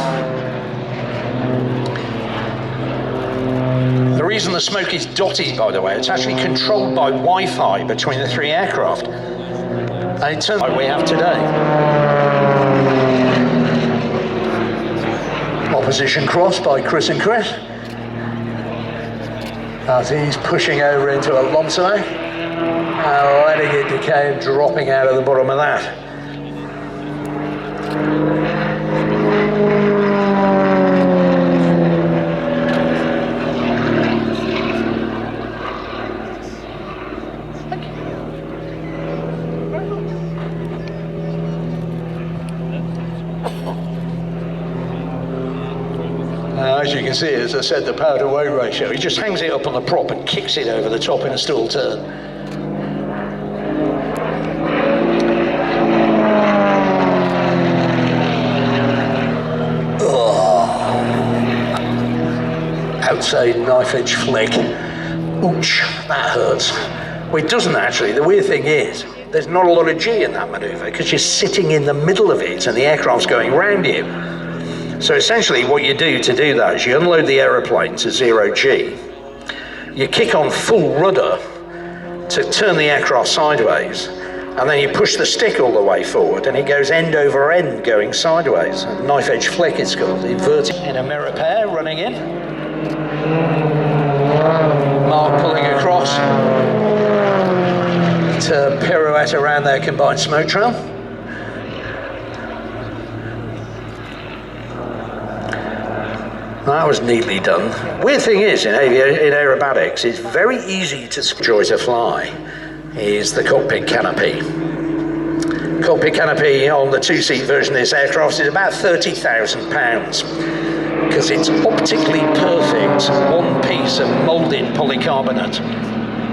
The reason the smoke is dotted, by the way, it's actually controlled by Wi-Fi between the three aircraft. And it turns out we have today. Opposition cross by Chris and Chris. As he's pushing over into a Lomsonay and letting it decay and dropping out of the bottom of that. As you can see, as I said, the power to weight ratio, he just hangs it up on the prop and kicks it over the top in a stall turn. Outside knife edge flick. Ouch, that hurts. Well, it doesn't actually. The weird thing is, there's not a lot of G in that manoeuvre because you're sitting in the middle of it and the aircraft's going round you. So essentially what you do to do that is you unload the aeroplane to 0G, you kick on full rudder to turn the aircraft sideways, and then you push the stick all the way forward and it goes end over end going sideways. A knife edge flick it's called, inverted. In a mirror pair running in. Mark pulling across to pirouette around their combined smoke trail. That was neatly done. Weird thing is, in aerobatics, it's very easy to enjoy to fly, is the cockpit canopy. Cockpit canopy on the two-seat version of this aircraft is about £30,000 because it's optically perfect, one piece of moulded polycarbonate.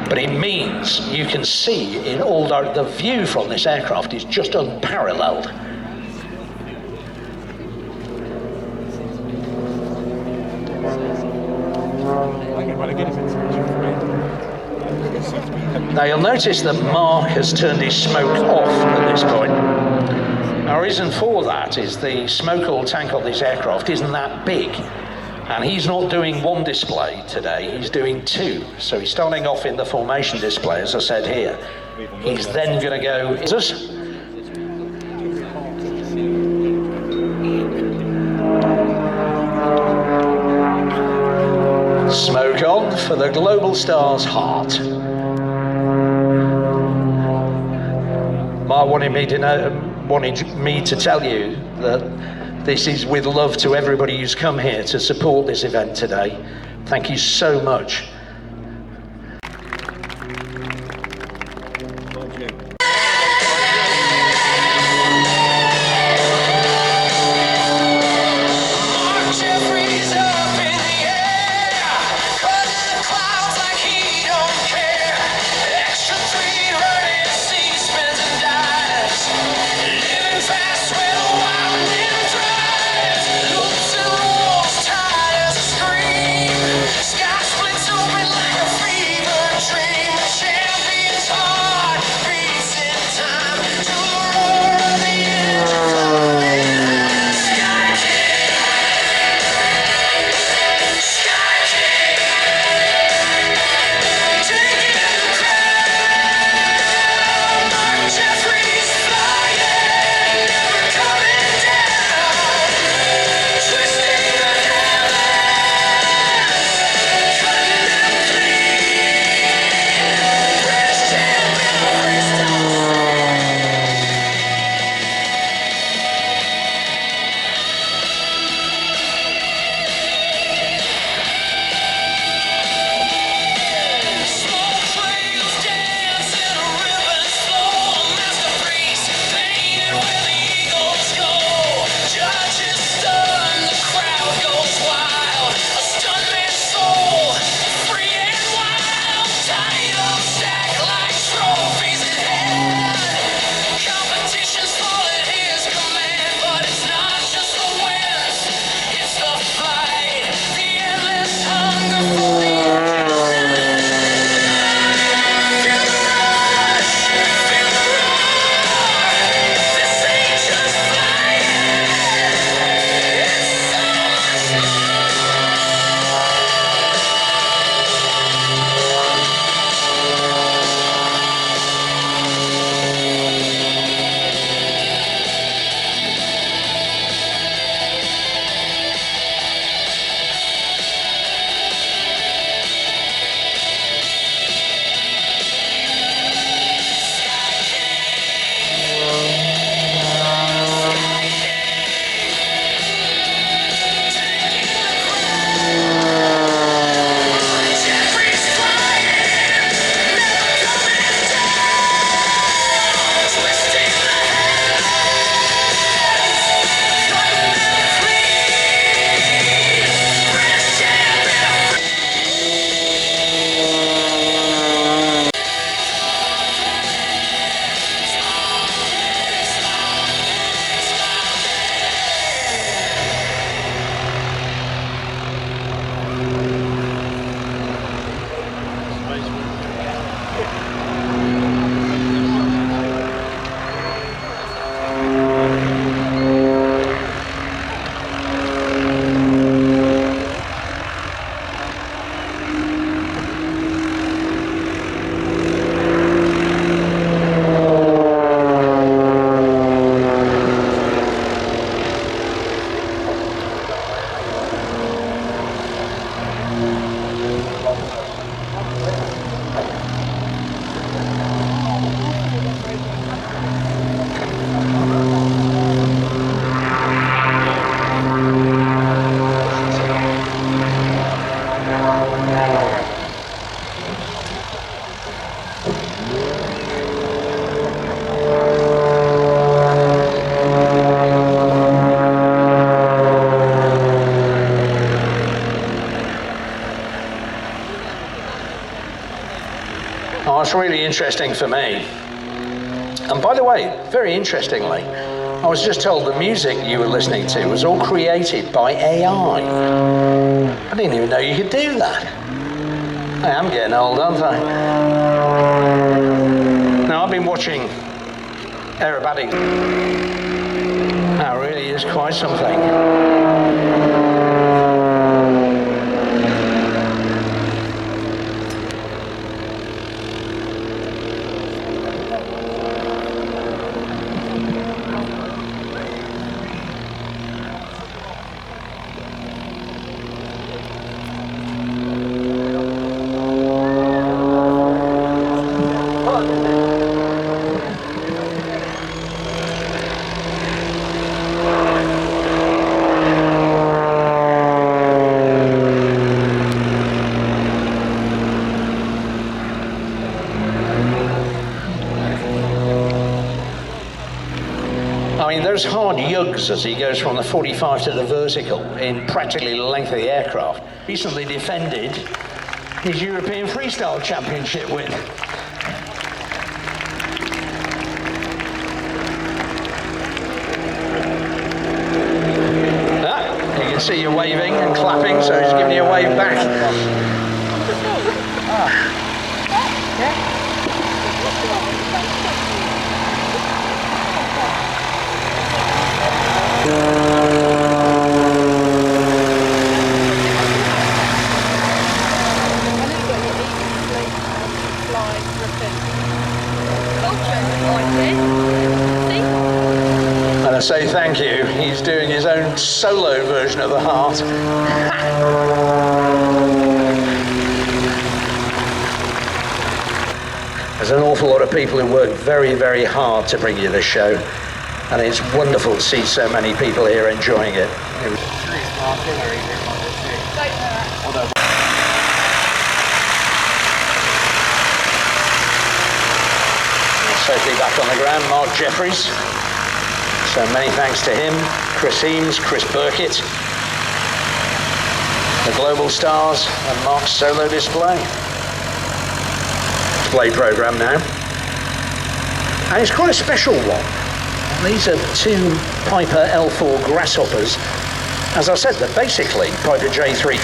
But it means you can see in all the view from this aircraft is just unparalleled. Now you'll notice that Mark has turned his smoke off at this point. Now the reason for that is the smoke oil tank on this aircraft isn't that big, and he's not doing one display today, he's doing two. So he's starting off in the formation display, as I said here. He's then going to go smoke on for the Global Star's heart. Mark wanted me to tell you that this is with love to everybody who's come here to support this event today. Thank you so much. Sky splits open. Oh, it's really interesting for me. And by the way, very interestingly, I was just told the music you were listening to was all created by AI. I didn't even know you could do that. I am getting old, aren't I? Now, I've been watching aerobatics. That really is quite something. I mean, those hard yugs as he goes from the 45 to the vertical in practically the length of the aircraft. Recently defended his European Freestyle Championship win. You can see you waving and clapping, so he's giving you a wave back. And I say thank you. He's doing his own solo version of the heart. There's an awful lot of people who work very, very hard to bring you this show, and it's wonderful to see so many people here enjoying it. Safely back on the ground, Mark Jeffries. So many thanks to him, Chris Eames, Chris Burkett, the Global Stars, and Mark's solo display program now. And it's quite a special one. These are two Piper L4 Grasshoppers. As I said, they're basically Piper J3.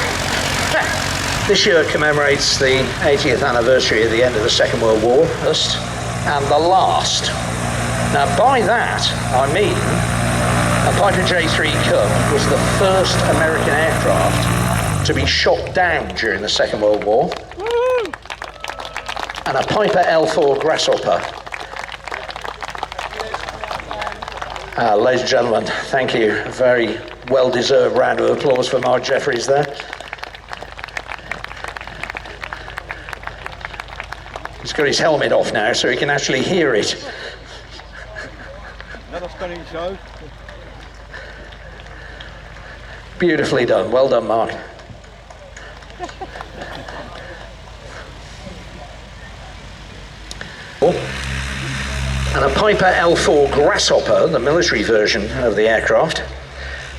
This year commemorates the 80th anniversary of the end of the Second World War, first and the last. Now by that, I mean, a Piper J3 Cub was the first American aircraft to be shot down during the Second World War. And a Piper L4 Grasshopper. Ladies and gentlemen, thank you. A very well-deserved round of applause for Mark Jeffries there. He's got his helmet off now, so he can actually hear it. Another stunning show. Beautifully done. Well done, Mark. And a Piper L4 Grasshopper, the military version of the aircraft,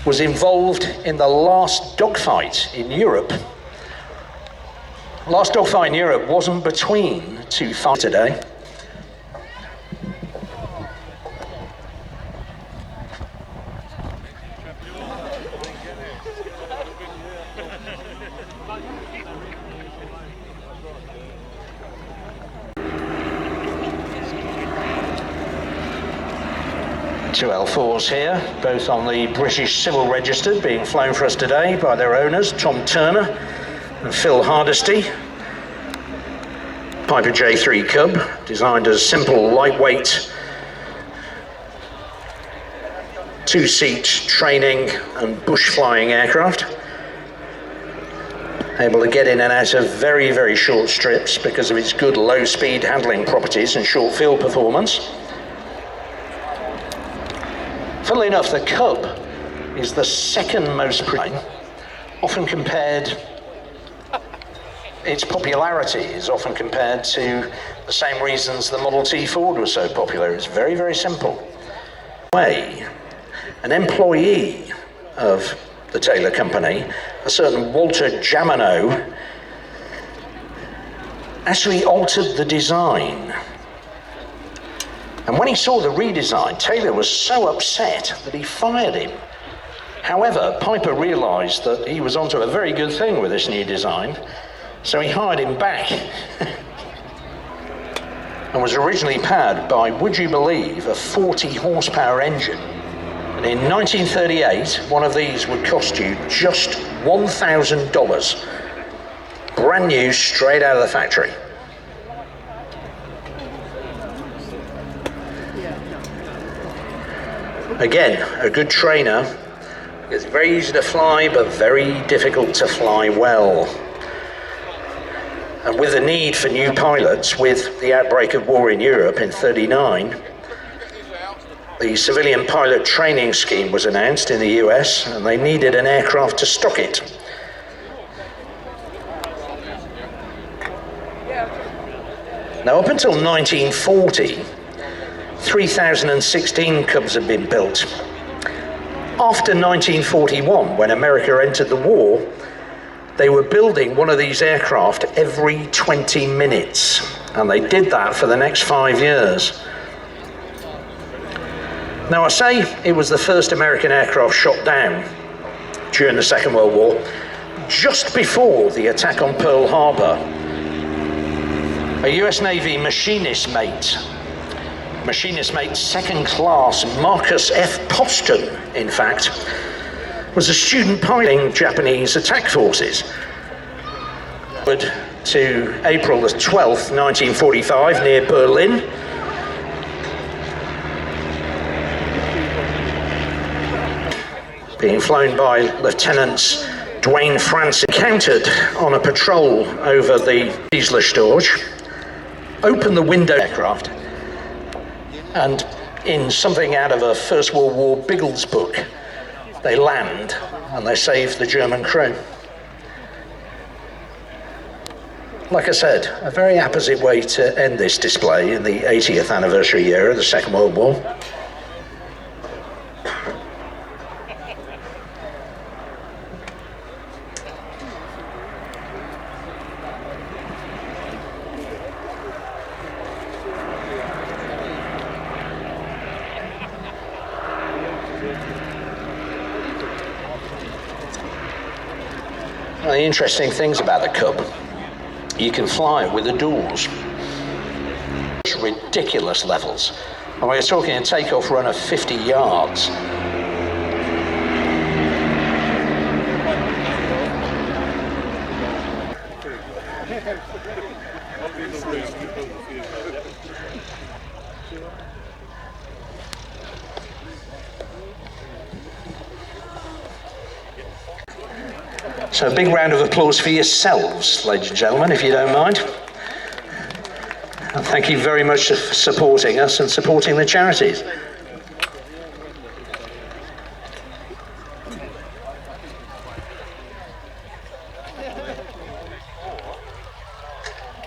was involved in the last dogfight in Europe. Last dogfight in Europe wasn't between two fighters today. Two L4s here, both on the British Civil Register, being flown for us today by their owners, Tom Turner and Phil Hardesty. Piper J3 Cub, designed as simple, lightweight, two-seat training and bush flying aircraft. able to get in and out of very, very short strips because of its good low-speed handling properties and short field performance. Funnily enough, the Cub is the second most often compared, its popularity is often compared to the same reasons the Model T Ford was so popular. It's very, very simple. An employee of the Taylor Company, a certain Walter Jamino, actually altered the design. And when he saw the redesign, Taylor was so upset that he fired him. However, Piper realized that he was onto a very good thing with this new design, so he hired him back and was originally powered by, would you believe, a 40 horsepower engine. And in 1938, one of these would cost you just $1,000. Brand new, straight out of the factory. Again, a good trainer. It's very easy to fly, but very difficult to fly well. And with the need for new pilots, with the outbreak of war in Europe in '39, the civilian pilot training scheme was announced in the US, and they needed an aircraft to stock it. Now, up until 1940, 3,016 Cubs had been built. After 1941, when America entered the war, they were building one of these aircraft every 20 minutes, and they did that for the next 5 years. Now, I say it was the first American aircraft shot down during the Second World War, just before the attack on Pearl Harbor. A US Navy machinist mate second class Marcus F. Poston, in fact, was a student piloting Japanese attack forces. But to April the 12th, 1945, near Berlin. Being flown by Lieutenants Dwayne Francis, encountered on a patrol over the Dieselstorch, opened the window aircraft, and in something out of a First World War Biggles book, they land and they save the German crew. Like I said, a very apposite way to end this display in the 80th anniversary year of the Second World War. One of the interesting things about the Cub, you can fly it with the doors. Ridiculous levels. And we're talking a takeoff run of 50 yards. So a big round of applause for yourselves, ladies and gentlemen, if you don't mind. And thank you very much for supporting us and supporting the charities.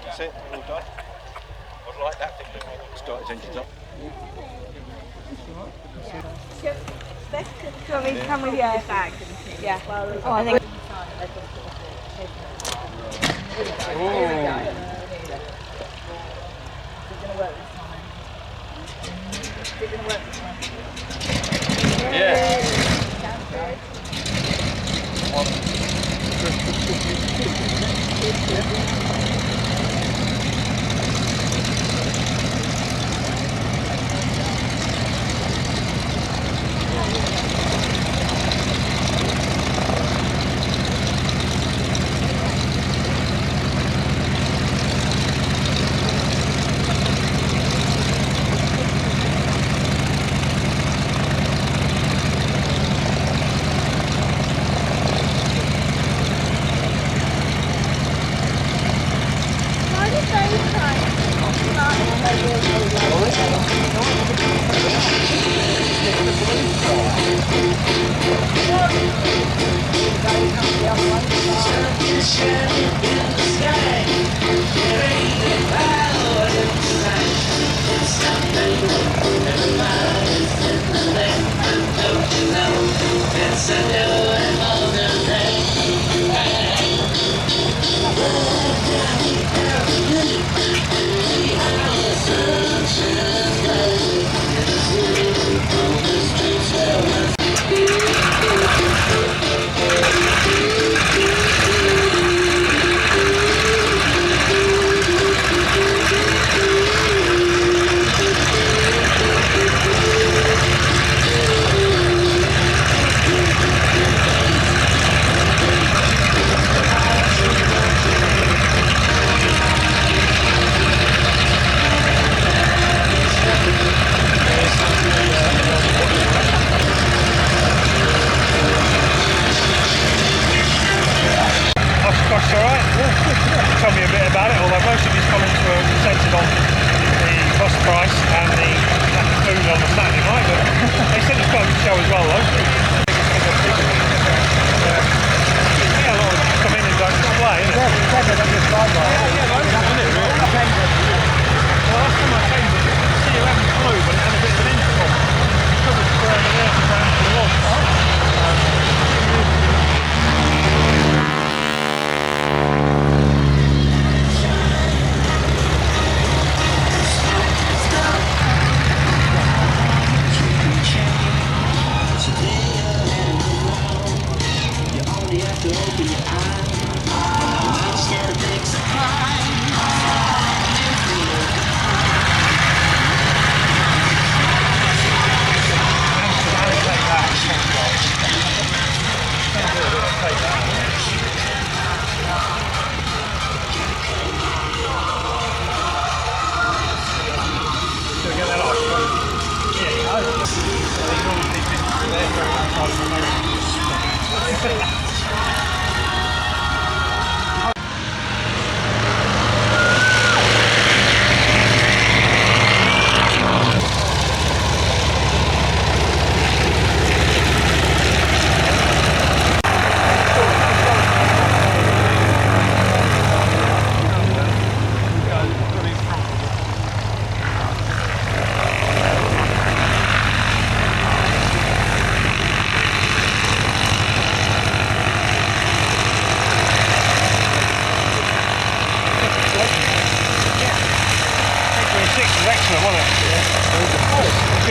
That's it, all done. I'd like that thing to start its engines up. Shall we come with you back? Yeah. Oh, I think. That's alright. Tell me a bit about it, although most of his comments were centred on the bus price and the food on the Saturday night, but they said it's quite a good show as well though. Yeah, a lot of them come in and don't play, isn't it? Well, last time I came, the CRM flew, but it had a bit of an intercom. Covered for the earth around the launch.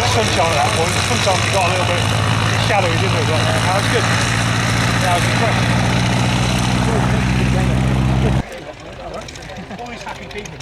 Sunshine at that point. Sometimes it got a little bit shadowy, didn't it? But that was good. Yeah, I was impressed. Always happy people.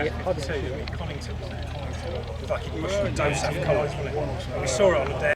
F52 Connington, with like a Bush and Dosaf cars, wasn't it? And we saw it on the day.